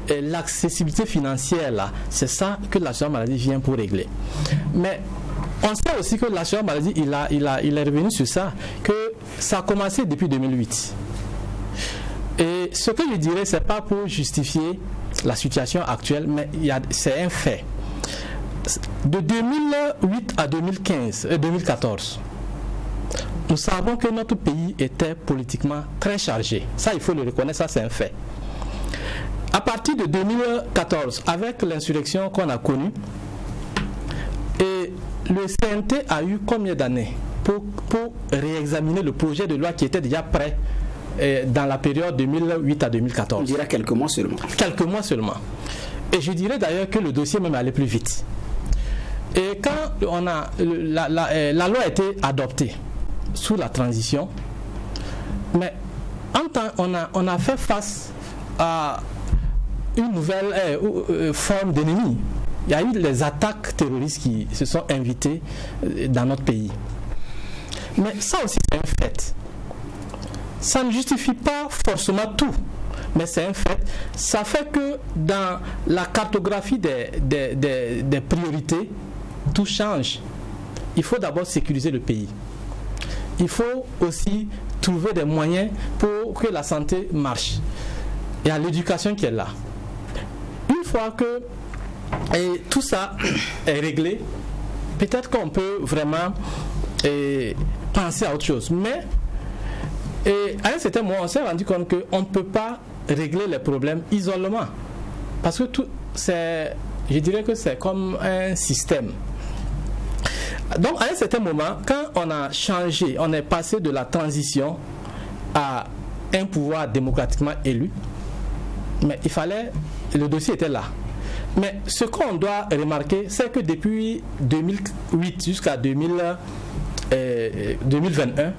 l'accessibilité financière, là, c'est ça que l'assurance maladie vient pour régler. Mais on sait aussi que l'assurance maladie, il est revenu sur ça, que ça a commencé depuis 2008. Et ce que je dirais, c'est pas pour justifier la situation actuelle, mais c'est un fait. De 2008 à 2014, nous savons que notre pays était politiquement très chargé. Ça, il faut le reconnaître, ça c'est un fait. À partir de 2014, avec l'insurrection qu'on a connue, et le CNT a eu combien d'années pour réexaminer le projet de loi qui était déjà prêt dans la période 2008 à 2014? On dirait quelques mois seulement. Quelques mois seulement. Et je dirais d'ailleurs que le dossier même allait plus vite. Et quand la loi a été adoptée sous la transition, mais on a fait face à une nouvelle forme d'ennemi. Il y a eu les attaques terroristes qui se sont invitées dans notre pays. Mais ça aussi, c'est un fait. Ça ne justifie pas forcément tout, mais c'est un fait. Ça fait que dans la cartographie des priorités, tout change. Il faut d'abord sécuriser le pays. Il faut aussi trouver des moyens pour que la santé marche. Il y a l'éducation qui est là. Une fois que tout ça est réglé, peut-être qu'on peut vraiment penser à autre chose. Mais à un certain moment, on s'est rendu compte qu'on ne peut pas régler les problèmes isolément. Parce que je dirais que c'est comme un système. Donc, à un certain moment, quand on a changé, on est passé de la transition à un pouvoir démocratiquement élu, mais le dossier était là. Mais ce qu'on doit remarquer, c'est que depuis 2008 jusqu'à 2021,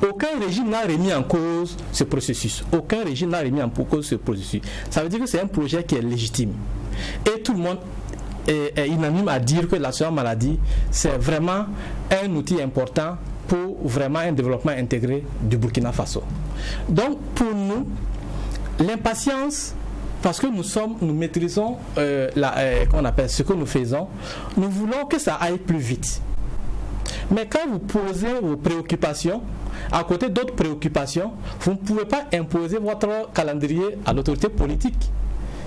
aucun régime n'a remis en cause ce processus. Aucun régime n'a remis en cause ce processus. Ça veut dire que c'est un projet qui est légitime. Et tout le monde est unanime à dire que l'assurance maladie, c'est vraiment un outil important pour vraiment un développement intégré du Burkina Faso. Donc, pour nous, l'impatience, parce que nous maîtrisons qu'on appelle ce que nous faisons, nous voulons que ça aille plus vite. Mais quand vous posez vos préoccupations, à côté d'autres préoccupations, vous ne pouvez pas imposer votre calendrier à l'autorité politique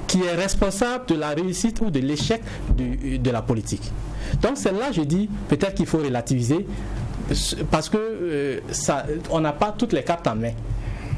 qui est responsable de la réussite ou de l'échec de la politique. Donc c'est là, je dis, peut-être qu'il faut relativiser parce que on n'a pas toutes les cartes en main.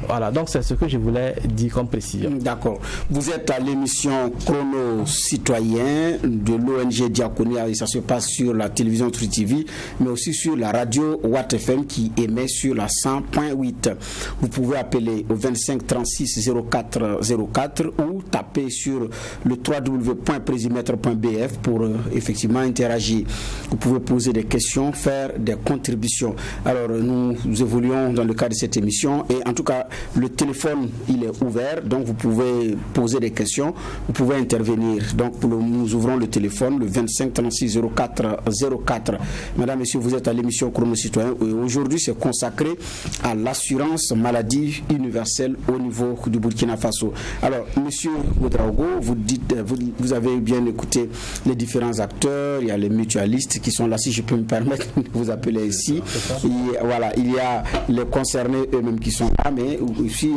Voilà, donc c'est ce que je voulais dire comme précision. D'accord. Vous êtes à l'émission Chrono Citoyen de l'ONG Diaconia et ça se passe sur la télévision True TV, mais aussi sur la radio Watt FM qui émet sur la 100.8. Vous pouvez appeler au 25 36 04 04 ou taper sur le www.presimètre.bf pour effectivement interagir. Vous pouvez poser des questions, faire des contributions. Alors nous évoluons dans le cadre de cette émission et en tout cas le téléphone il est ouvert, donc vous pouvez poser des questions, vous pouvez intervenir. Donc nous ouvrons le téléphone, le 25 36 04 04. Mesdames, Messieurs, vous êtes à l'émission Chrono Citoyen et aujourd'hui c'est consacré à l'assurance maladie universelle au niveau du Burkina Faso. Alors, Monsieur Ouedraogo, vous avez bien écouté les différents acteurs, il y a les mutualistes qui sont là, si je peux me permettre de vous appeler ici. Voilà, il y a les concernés eux-mêmes qui sont là, mais aussi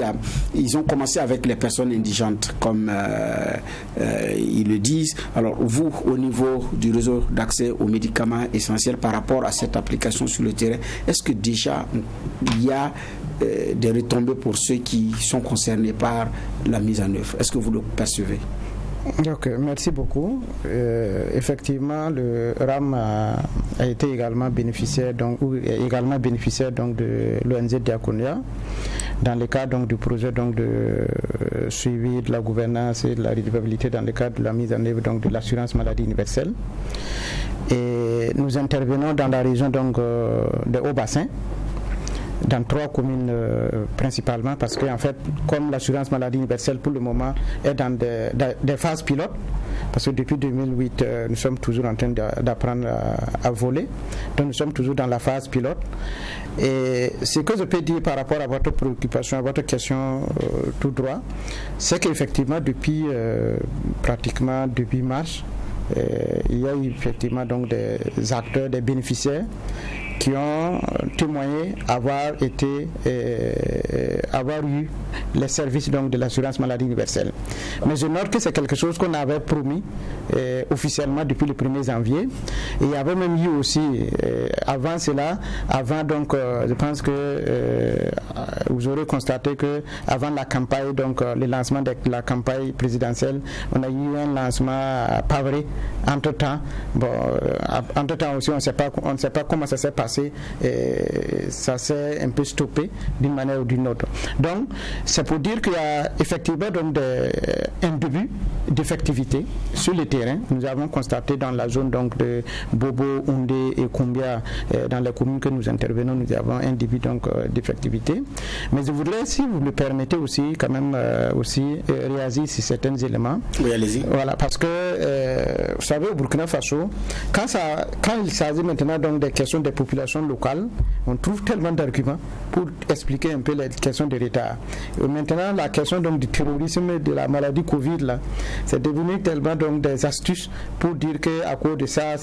ils ont commencé avec les personnes indigentes comme ils le disent. Alors vous, au niveau du réseau d'accès aux médicaments essentiels par rapport à cette application sur le terrain, est-ce que déjà il y a des retombées pour ceux qui sont concernés par la mise en œuvre? Est-ce que vous le percevez? Ok, merci beaucoup. Effectivement, le RAM a été également bénéficiaire de l'ONG Diaconia dans le cadre donc, du projet donc, de suivi de la gouvernance et de la rétribuabilité dans le cadre de la mise en œuvre donc, de l'assurance maladie universelle. Et nous intervenons dans la région donc, de Haut-Bassin, dans 3 communes principalement, parce que en fait, comme l'assurance maladie universelle pour le moment est dans des phases pilotes, parce que depuis 2008 nous sommes toujours en train d'apprendre à voler, donc nous sommes toujours dans la phase pilote. Et ce que je peux dire par rapport à votre préoccupation, à votre question tout droit, c'est qu'effectivement depuis pratiquement depuis mars, il y a eu effectivement donc des acteurs, des bénéficiaires qui ont témoigné avoir eu les services donc, de l'assurance maladie universelle. Mais je note que c'est quelque chose qu'on avait promis officiellement depuis le 1er janvier. Et il y avait même eu aussi, avant cela, donc, je pense que vous aurez constaté que avant la campagne, donc le lancement de la campagne présidentielle, on a eu un lancement pas vrai entre-temps. Bon, entre-temps aussi, on ne sait pas comment ça s'est passé. Ça s'est un peu stoppé d'une manière ou d'une autre. Donc, c'est pour dire qu'il y a effectivement donc un début d'effectivité sur le terrain. Nous avons constaté dans la zone donc de Bobo, Oundé et Koumbia, dans les communes que nous intervenons, nous avons un début donc d'effectivité. Mais je voudrais, si vous me permettez aussi, quand même, réagir sur certains éléments. Oui, allez-y. Voilà, parce que, vous savez, au Burkina Faso, quand il s'agit maintenant donc des questions des populations locales, on trouve tellement d'arguments pour expliquer un peu les questions de l'État. Maintenant, la question donc du terrorisme, de la maladie Covid, là, c'est devenu tellement donc des astuces pour dire qu'à cause de ça,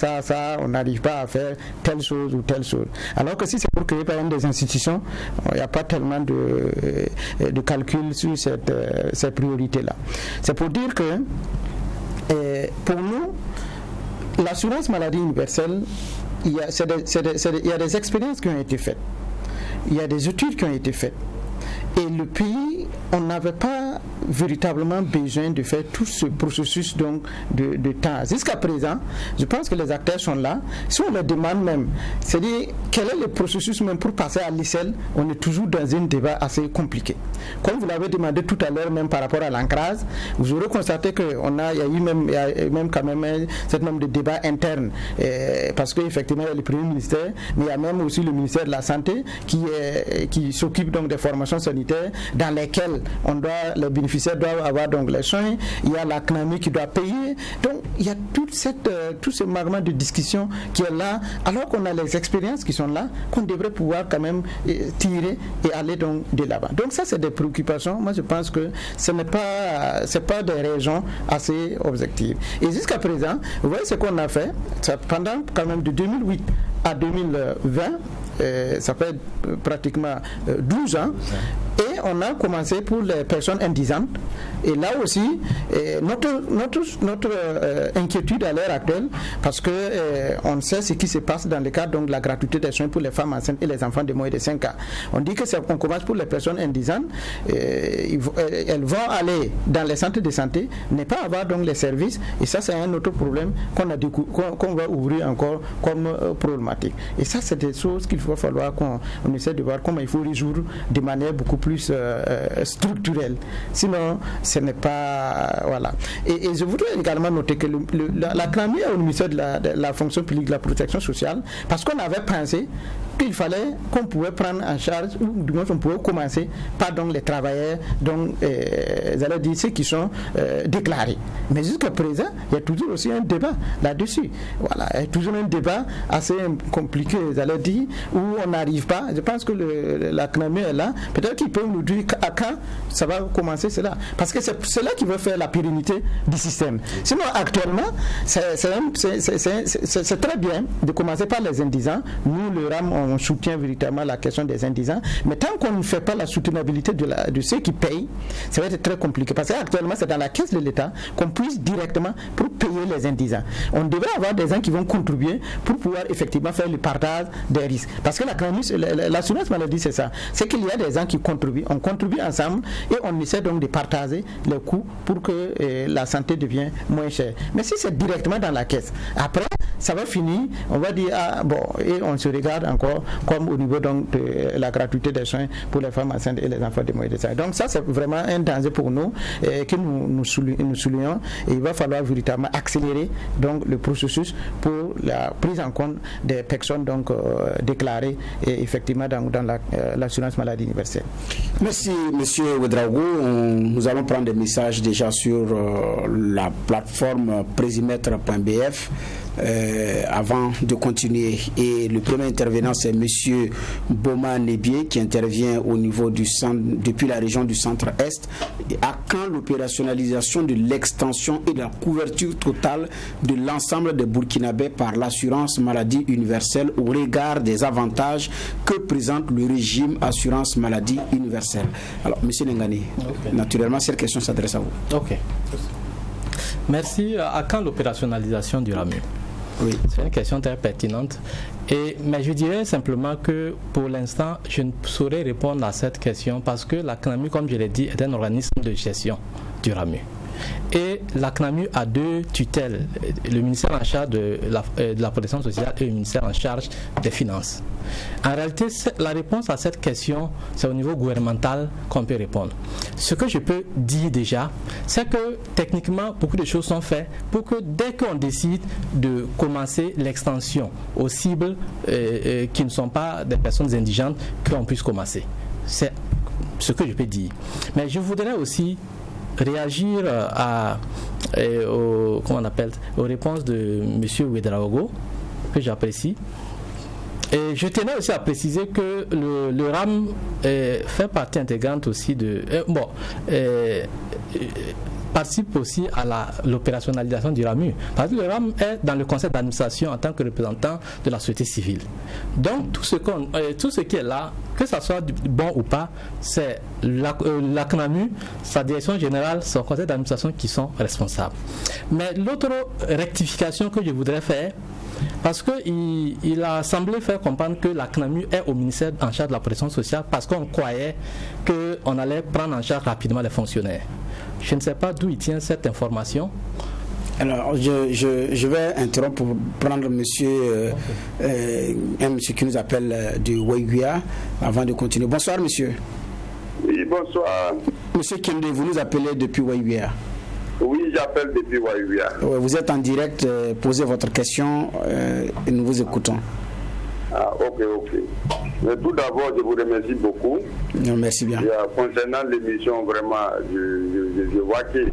on n'arrive pas à faire telle chose ou telle chose. Alors que si c'est pour créer par exemple des institutions, il n'y a pas tellement de calcul sur ces priorités-là. C'est pour dire que pour nous, l'assurance maladie universelle, il y a des expériences qui ont été faites. Il y a des études qui ont été faites. Et le pays, on n'avait pas véritablement besoin de faire tout ce processus donc de temps. Jusqu'à présent, je pense que les acteurs sont là. Si on les demande même, c'est-à-dire quel est le processus même pour passer à l'échelle, on est toujours dans un débat assez compliqué. Comme vous l'avez demandé tout à l'heure, même par rapport à l'ancrage, vous aurez constaté qu'il y a même quand même un certain nombre de débats internes, parce qu'effectivement, il y a le Premier ministère, mais il y a même aussi le ministère de la Santé qui s'occupe donc des formations sanitaires dans lesquelles les bénéficiaires doivent avoir donc les soins. Il y a la CNAMI qui doit payer. Donc il y a tout ce magma de discussion qui est là, alors qu'on a les expériences qui sont là, qu'on devrait pouvoir quand même tirer et aller donc de l'avant. Donc ça, c'est des préoccupations. Moi, je pense que ce n'est pas des raisons assez objectives. Et jusqu'à présent, vous voyez ce qu'on a fait pendant quand même de 2008 à 2020. Ça fait pratiquement 12 ans. Et on a commencé pour les personnes indigeantes. Et là aussi, notre inquiétude à l'heure actuelle, parce que on sait ce qui se passe dans le cadre donc, de la gratuité des soins pour les femmes enceintes et les enfants de moins de 5 ans. On dit que on commence pour les personnes indigeantes. Elles vont aller dans les centres de santé, ne pas avoir donc les services. Et ça, c'est un autre problème qu'on va ouvrir encore comme problématique. Et ça, c'est des choses qu'il va falloir qu'on essaie de voir comment il faut résoudre de manière beaucoup plus structurelle. Sinon, ce n'est pas... Voilà. Et je voudrais également noter que la CNAMI au ministère de la fonction publique de la protection sociale, parce qu'on avait pensé qu'il fallait qu'on pouvait prendre en charge, ou du moins on pouvait commencer par donc, les travailleurs, donc, j'allais dire ceux qui sont déclarés. Mais jusqu'à présent, il y a toujours aussi un débat là-dessus. Voilà. Il y a toujours un débat assez compliqué, j'allais dire, où on n'arrive pas. Je pense que la CNAMI est là. Peut-être qu'ils peuvent nous dire à quand ça va commencer cela. Parce que c'est cela qui va faire la pérennité du système. Sinon, actuellement, c'est très bien de commencer par les indigents. Nous, le RAM, on soutient véritablement la question des indigents. Mais tant qu'on ne fait pas la soutenabilité de ceux qui payent, ça va être très compliqué. Parce qu'actuellement, c'est dans la caisse de l'État qu'on puisse directement pour payer les indigents. On devrait avoir des gens qui vont contribuer pour pouvoir effectivement faire le partage des risques. Parce que l'assurance maladie, c'est ça. C'est qu'il y a des gens qui contribuent. On contribue ensemble et on essaie donc de partager les coûts pour que la santé devienne moins chère. Mais si c'est directement dans la caisse, après, ça va finir, on va dire, et on se regarde encore comme au niveau donc, de la gratuité des soins pour les femmes enceintes et les enfants de moins de 5 ans. Donc ça, c'est vraiment un danger pour nous que nous soulignons, et il va falloir véritablement accélérer donc, le processus pour la prise en compte des personnes donc, déclarées et effectivement dans l'assurance maladie universelle. Merci, M. Ouedraogo. Nous allons prendre des messages déjà sur la plateforme présimètre.bf. Avant de continuer, et le premier intervenant c'est monsieur Boma Nebié qui intervient au niveau du centre, depuis la région du centre-est. À quand l'opérationnalisation de l'extension et de la couverture totale de l'ensemble des Burkinabés par l'assurance maladie universelle au regard des avantages que présente le régime assurance maladie universelle? Alors monsieur Nengani, naturellement cette question s'adresse à vous. Ok. Merci. À quand l'opérationnalisation du RAMU? Oui. C'est une question très pertinente. Mais je dirais simplement que pour l'instant, je ne saurais répondre à cette question parce que la CNAMU, comme je l'ai dit, est un organisme de gestion du RAMU. Et la CNAMU a deux tutelles, le ministère en charge de la protection sociale et le ministère en charge des finances. En réalité, la réponse à cette question, c'est au niveau gouvernemental qu'on peut répondre. Ce que je peux dire déjà, c'est que techniquement, beaucoup de choses sont faites pour que dès qu'on décide de commencer l'extension aux cibles qui ne sont pas des personnes indigentes, qu'on puisse commencer. C'est ce que je peux dire. Mais je voudrais aussi réagir aux réponses de M. Ouedraogo, que j'apprécie. Et je tenais aussi à préciser que le RAM fait partie intégrante aussi participe aussi à l'opérationnalisation du RAMU. Parce que le RAM est dans le conseil d'administration en tant que représentant de la société civile. Donc tout ce qui est là, que ça soit bon ou pas, c'est la CNAMU, sa direction générale, son conseil d'administration qui sont responsables. Mais l'autre rectification que je voudrais faire, parce qu'il a semblé faire comprendre que la CNAMU est au ministère en charge de la protection sociale parce qu'on croyait qu'on allait prendre en charge rapidement les fonctionnaires. Je ne sais pas d'où il tient cette information. Alors, je vais interrompre pour prendre un monsieur qui nous appelle de Waiguia avant de continuer. Bonsoir, monsieur. Oui, bonsoir. Monsieur Kende, vous nous appelez depuis Waiguia. Oui, j'appelle depuis Waiguia. Vous êtes en direct, posez votre question et nous vous écoutons. Ah, ok. Mais tout d'abord, je vous remercie beaucoup. Non, merci bien. Concernant l'émission, vraiment, je vois que,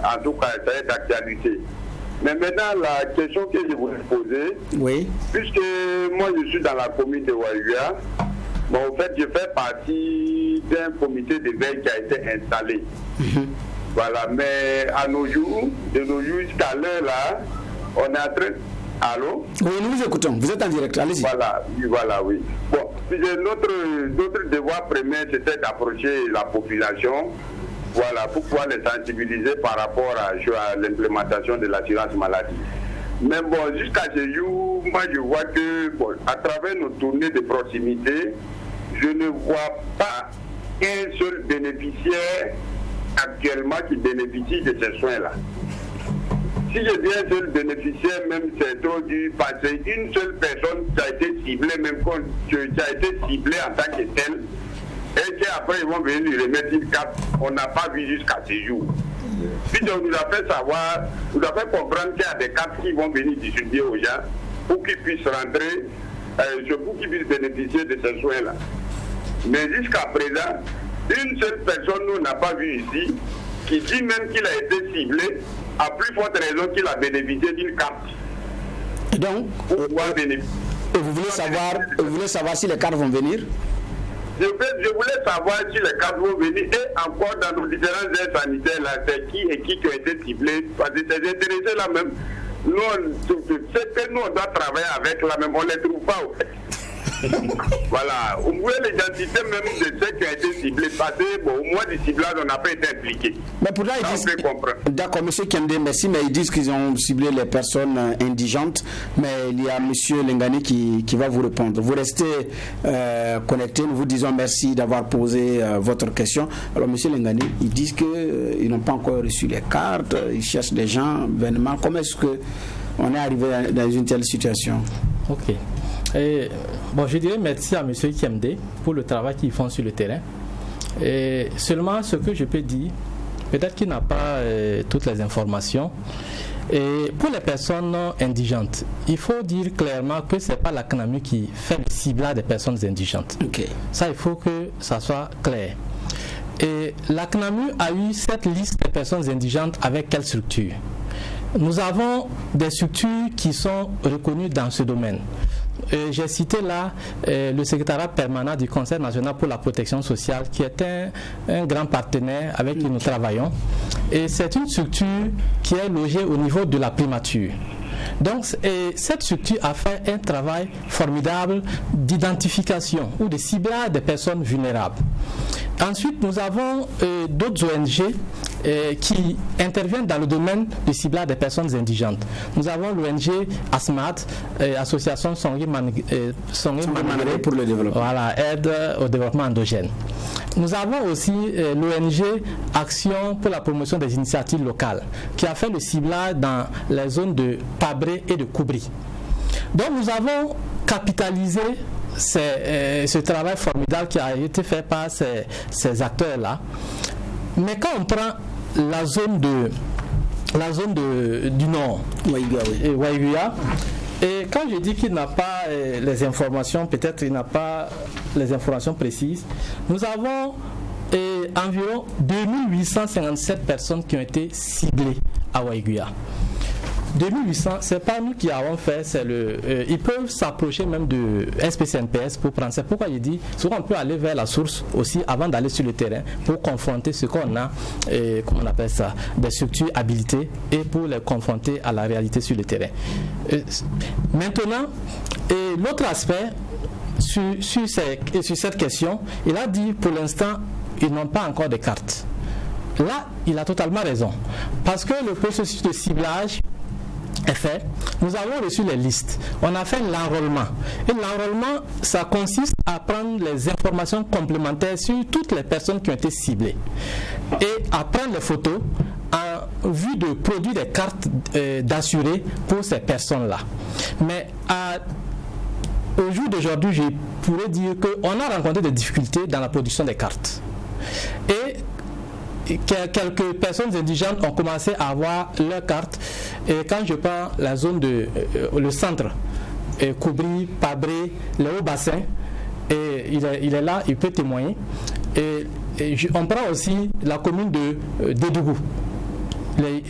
en tout cas, ça est d'actualité. Mais maintenant, la question que je voulais poser, oui. Puisque moi, je suis dans la commune de Waiguia, bon, en fait, je fais partie d'un comité de veille qui a été installé. Voilà, mais à nos jours, de nos jours jusqu'à l'heure là, on est en train... Allô? Oui, nous vous écoutons, vous êtes en direct, allez-y. Voilà, oui. Bon, notre devoir premier, c'était d'approcher la population, voilà, pour pouvoir les sensibiliser par rapport à l'implémentation de l'assurance maladie. Mais bon, jusqu'à ce jour, moi je vois que, bon, à travers nos tournées de proximité, je ne vois pas un seul bénéficiaire actuellement qui bénéficie de ces soins-là. Si je dis un seul bénéficiaire, même c'est trop dur, parce qu'une seule personne qui a été ciblée, même qui a été ciblée en tant que telle, et qu'après ils vont venir lui remettre une carte, on n'a pas vu jusqu'à ce jour. Puis on nous a fait savoir, nous a fait comprendre qu'il y a des cartes qui vont venir distribuer aux gens pour qu'ils puissent rentrer, pour qu'ils puissent bénéficier de ces soins-là. Mais jusqu'à présent, une seule personne nous n'a pas vu ici, qui dit même qu'il a été ciblé, à plus forte raison qu'il a bénéficié d'une carte. Et donc, vous voulez savoir si les cartes vont venir? Je voulais savoir si les cartes vont venir et encore dans nos différents aides sanitaires, là, c'est qui et qui ont été ciblés. Parce que ces intéressés là même, c'est que nous on doit travailler avec là même, on ne les trouve pas au fait. Voilà, on voulait l'identité même de ceux qui ont été ciblés. Parce que, bon, au moins du ciblage, on n'a pas été impliqué. Mais pourtant, ils disent. D'accord, M. Kende, merci, mais ils disent qu'ils ont ciblé les personnes indigentes. Mais il y a M. Lengani qui va vous répondre. Vous restez connecté. Nous vous disons merci d'avoir posé votre question. Alors, M. Lengani, ils disent qu'ils n'ont pas encore reçu les cartes. Ils cherchent des gens vainement. Comment est-ce qu'on est arrivé dans une telle situation? Ok. Et, bon, je dirais merci à M. Kemde pour le travail qu'ils font sur le terrain. Et seulement ce que je peux dire, peut-être qu'il n'a pas toutes les informations. Et pour les personnes indigentes, il faut dire clairement que ce n'est pas la CNAMU qui fait le ciblage des personnes indigentes. Okay. Ça, il faut que ça soit clair. Et la CNAMU a eu cette liste de personnes indigentes avec quelle structure? Nous avons des structures qui sont reconnues dans ce domaine. J'ai cité là le secrétariat permanent du Conseil national pour la protection sociale qui est un grand partenaire avec qui nous travaillons. Et c'est une structure qui est logée au niveau de la primature. Donc, cette structure a fait un travail formidable d'identification ou de ciblage des personnes vulnérables. Ensuite, nous avons d'autres ONG qui interviennent dans le domaine du ciblage des personnes indigentes. Nous avons l'ONG ASMAT, Association Songé Manégré pour le développement. Voilà, aide au développement endogène. Nous avons aussi l'ONG Action pour la promotion des initiatives locales, qui a fait le ciblage dans les zones de Pabré et de Koubri. Donc nous avons capitalisé ce travail formidable qui a été fait par ces acteurs-là. Mais quand on prend la zone du Nord, Waiguia, et quand je dis qu'il n'a pas les informations, peut-être il n'a pas les informations précises, nous avons environ 2857 personnes qui ont été ciblées à Waiguya. 2800, c'est pas nous qui avons fait, ils peuvent s'approcher même de SPCNPS pour prendre. C'est pourquoi je dis, souvent on peut aller vers la source aussi avant d'aller sur le terrain pour confronter ce qu'on a, comment on appelle ça, des structures habilitées et pour les confronter à la réalité sur le terrain. Maintenant, l'autre aspect sur cette question, il a dit pour l'instant, ils n'ont pas encore de cartes. Là, il a totalement raison. Parce que le processus de ciblage est fait, nous avons reçu les listes. On a fait l'enrôlement. Et l'enrôlement, ça consiste à prendre les informations complémentaires sur toutes les personnes qui ont été ciblées. Et à prendre les photos en vue de produire des cartes d'assurés pour ces personnes-là. Mais au jour d'aujourd'hui, je pourrais dire qu'on a rencontré des difficultés dans la production des cartes. Et quelques personnes indigènes ont commencé à avoir leurs cartes. Et quand je prends la zone le centre, Koubri, Pabré, le Haut-Bassin, et il est là, il peut témoigner. Et on prend aussi la commune de Dédougou.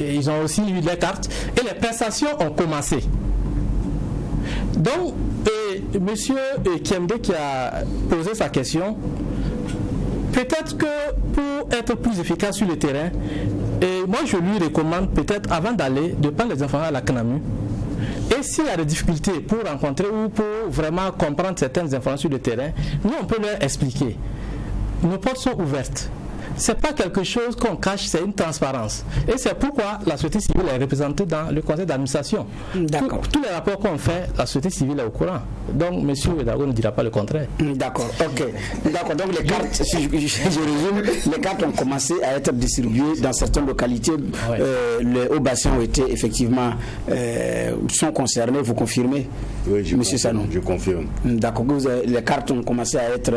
Ils ont aussi eu les cartes et les prestations ont commencé. Donc, monsieur Kiemde qui a posé sa question, peut-être que pour être plus efficace sur le terrain, et moi je lui recommande peut-être avant d'aller de prendre les informations à la CNAMU. Et s'il y a des difficultés pour rencontrer ou pour vraiment comprendre certaines informations sur le terrain, nous on peut leur expliquer. Nos portes sont ouvertes. C'est pas quelque chose qu'on cache, c'est une transparence. Et c'est pourquoi la société civile est représentée dans le conseil d'administration. D'accord. Tous les rapports qu'on fait, la société civile est au courant. Donc, M. Ouedraogo ne dira pas le contraire. D'accord, ok. D'accord, donc les cartes, si je résume, les cartes ont commencé à être distribuées dans certaines localités. Ouais. Les hauts bassins ont été effectivement sont concernés, vous confirmez? Oui, Monsieur Sanon. Je confirme. D'accord, les cartes ont commencé à être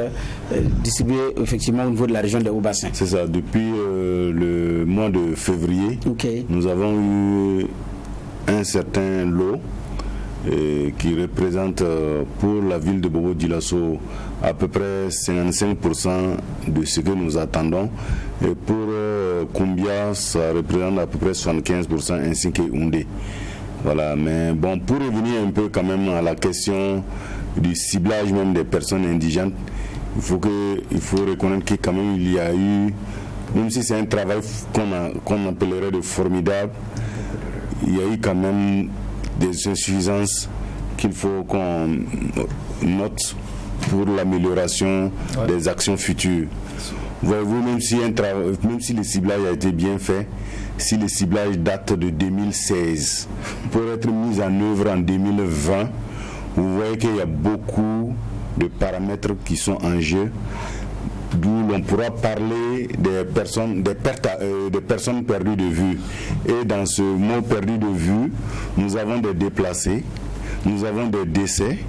distribuées effectivement au niveau de la région des hauts bassins. C'est ça, depuis le mois de février, nous avons eu un certain lot qui représente pour la ville de Bobo-Dioulasso à peu près 55% de ce que nous attendons. Et pour Koumbia, ça représente à peu près 75% ainsi que Houndé. Voilà, mais bon, pour revenir un peu quand même à la question du ciblage même des personnes indigènes, il faut reconnaître que quand même il y a eu, même si c'est un travail qu'on appellerait de formidable, il y a eu quand même des insuffisances qu'il faut qu'on note pour l'amélioration des actions futures. Voyez-vous, même si le ciblage a été bien fait, si le ciblage date de 2016, pour être mis en œuvre en 2020, vous voyez qu'il y a beaucoup de paramètres qui sont en jeu, d'où l'on pourra parler des personnes perdues de vue. Et dans ce mot perdu de vue, nous avons des déplacés, nous avons des décès,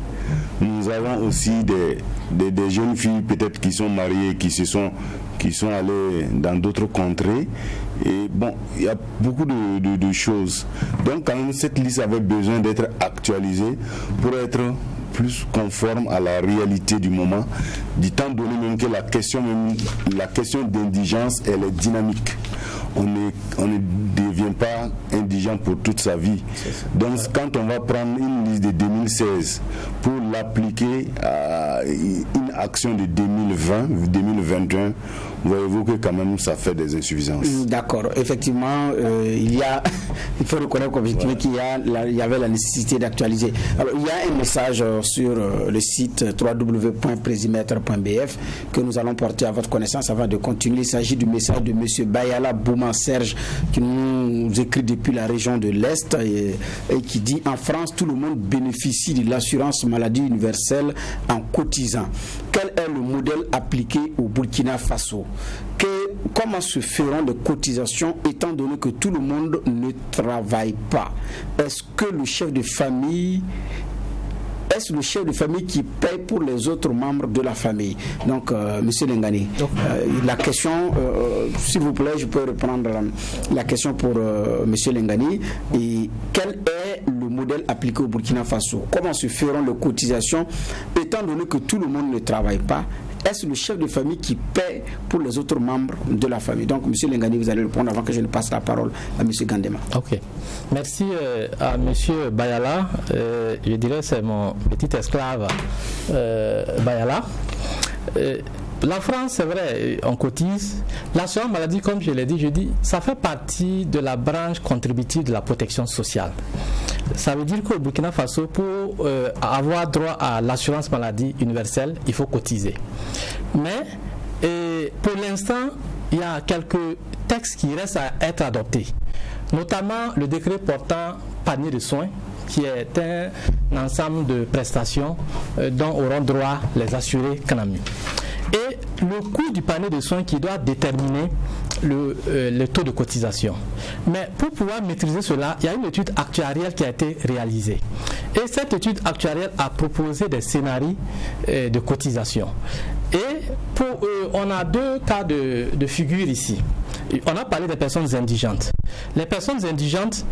nous avons aussi des jeunes filles peut-être qui sont mariées, qui sont allées dans d'autres contrées. Et bon, il y a beaucoup de choses. Donc quand même, cette liste avait besoin d'être actualisée pour être plus conforme à la réalité du moment, du temps donné même que la question d'indigence, elle est dynamique. On ne devient pas indigent pour toute sa vie. Donc quand on va prendre une liste de 2016 pour l'appliquer à une action de 2020-2021, voyez-vous que quand même ça fait des insuffisances. D'accord, effectivement, il faut reconnaître qu'il y avait la nécessité d'actualiser. Alors il y a un message sur le site www.presimètre.bf que nous allons porter à votre connaissance avant de continuer. Il s'agit du message de M. Bayala Bouman Serge qui nous écrit depuis la région de l'Est et qui dit: en France, tout le monde bénéficie de l'assurance maladie universelle en cotisant. Quel est le modèle appliqué au Burkina Faso? Comment se feront les cotisations étant donné que tout le monde ne travaille pas? Est-ce le chef de famille qui paye pour les autres membres de la famille? Donc, Monsieur Lengani, la question, s'il vous plaît, je peux reprendre la question pour Monsieur Lengani. Et quel est le modèle appliqué au Burkina Faso? Comment se feront les cotisations étant donné que tout le monde ne travaille pas? est-ce le chef de famille qui paie pour les autres membres de la famille? Donc, M. Lengani, vous allez répondre avant que je ne passe la parole à M. Gandema. Ok. Merci à M. Bayala. Je dirais que c'est mon petit esclave Bayala. La France, c'est vrai, on cotise. L'assurance maladie, comme je l'ai dit, ça fait partie de la branche contributive de la protection sociale. Ça veut dire qu'au Burkina Faso, pour avoir droit à l'assurance maladie universelle, il faut cotiser. Mais pour l'instant, il y a quelques textes qui restent à être adoptés, notamment le décret portant panier de soins, qui est un ensemble de prestations dont auront droit les assurés CNAMU. Et le coût du panier de soins qui doit déterminer le taux de cotisation. Mais pour pouvoir maîtriser cela, il y a une étude actuarielle qui a été réalisée. Et cette étude actuarielle a proposé des scénarios de cotisation. Et on a deux cas de figure ici. On a parlé des personnes indigentes. Les personnes indigentes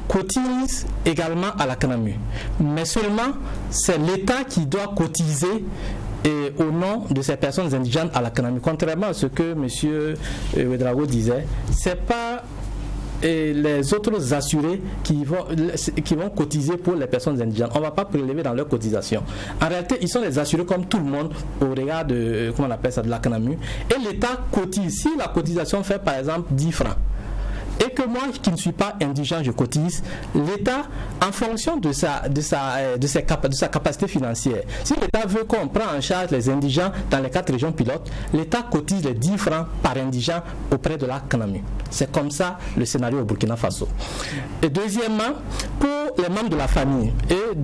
cotisent également à la CNAMU. Mais seulement, c'est l'État qui doit cotiser au nom de ces personnes indigentes à la CNAMU. Contrairement à ce que M. Ouedraogo disait, ce n'est pas les autres assurés qui vont cotiser pour les personnes indigentes. On ne va pas prélever dans leur cotisation. En réalité, ils sont les assurés comme tout le monde au regard de, comment on appelle ça, de la CNAMU. Et l'État cotise. Si la cotisation fait par exemple 10 francs, et que moi qui ne suis pas indigent, je cotise, l'État, en fonction de sa capacité financière, si l'État veut qu'on prenne en charge les indigents dans les 4 régions pilotes, l'État cotise les 10 francs par indigent auprès de la CNAMU. C'est comme ça le scénario au Burkina Faso. Et deuxièmement, pour les membres de la famille, et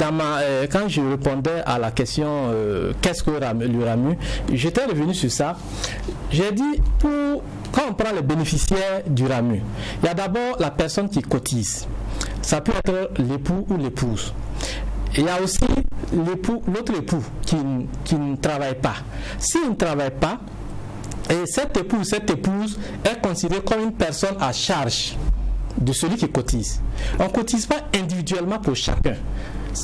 quand je répondais à la question qu'est-ce que le RAMU, j'étais revenu sur ça. J'ai dit, quand on prend les bénéficiaires du RAMU, il y a d'abord la personne qui cotise. Ça peut être l'époux ou l'épouse. Il y a aussi l'autre époux qui ne travaille pas. S'il ne travaille pas, et cet époux ou cette épouse est considérée comme une personne à charge de celui qui cotise. On ne cotise pas individuellement pour chacun.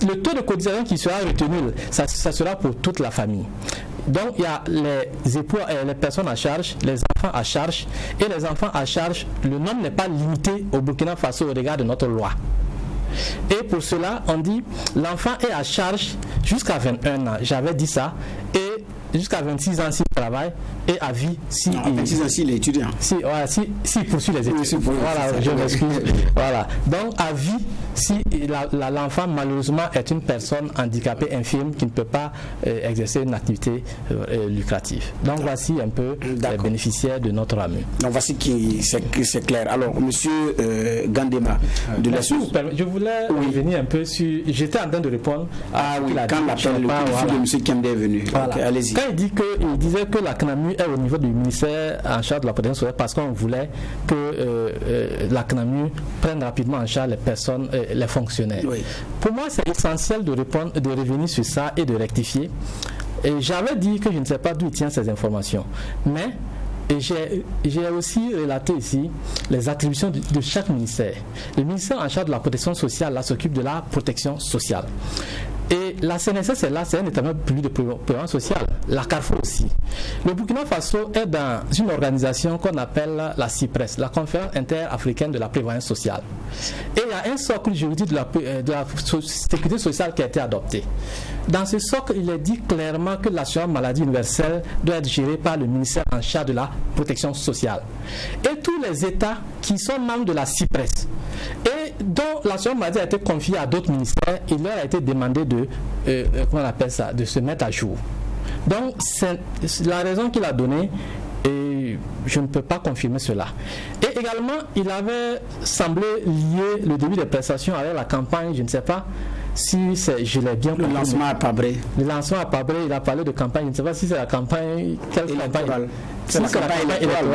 Le taux de cotisation qui sera retenu, ça sera pour toute la famille. Donc il y a les époux, les personnes à charge, les enfants à charge, et les enfants à charge, le nombre n'est pas limité au Burkina Faso au regard de notre loi. Et pour cela, on dit l'enfant est à charge jusqu'à 21 ans. J'avais dit ça. Et jusqu'à 26 ans s'il travaille, et à vie s'il est étudiant. S'il poursuit les études. Voilà, je m'excuse. Voilà. Donc à vie, si l'enfant malheureusement est une personne handicapée infirme qui ne peut pas exercer une activité lucrative. Donc voici un peu les bénéficiaires de notre RAMU. Donc voici c'est clair. Alors monsieur Gandema, je voulais revenir un peu sur. J'étais en train de répondre à quand l'appel de monsieur Kembe est venu. Voilà. Okay, allez-y. Quand il disait que la CNAMU est au niveau du ministère en charge de la protection sociale parce qu'on voulait que la CNAMU prenne rapidement en charge les personnes, les fonctionnaires. Oui. Pour moi, c'est essentiel de revenir sur ça et de rectifier. Et j'avais dit que je ne sais pas d'où il tient ces informations. Mais j'ai aussi relaté ici les attributions de chaque ministère. Le ministère en charge de la protection sociale là, s'occupe de la protection sociale. Et la CNSS est là, c'est un établissement public de prévoyance sociale. La Carrefour aussi. Le Burkina Faso est dans une organisation qu'on appelle la CIPRES, la Conférence interafricaine de la prévoyance sociale. Et il y a un socle juridique de la sécurité sociale qui a été adopté. Dans ce socle, il est dit clairement que l'assurance maladie universelle doit être gérée par le ministère en charge de la protection sociale. Et tous les États qui sont membres de la CIPRES et dont l'assurance maladie a été confiée à d'autres ministères, il leur a été demandé de se mettre à jour. Donc c'est la raison qu'il a donnée et je ne peux pas confirmer cela. Et également, il avait semblé lier le début des prestations avec la campagne, je ne sais pas si je l'ai bien compris. Le lancement à Pabré. Le lancement à Pabré, il a parlé de campagne, je ne sais pas si c'est la campagne, quelle campagne. C'est la campagne électorale.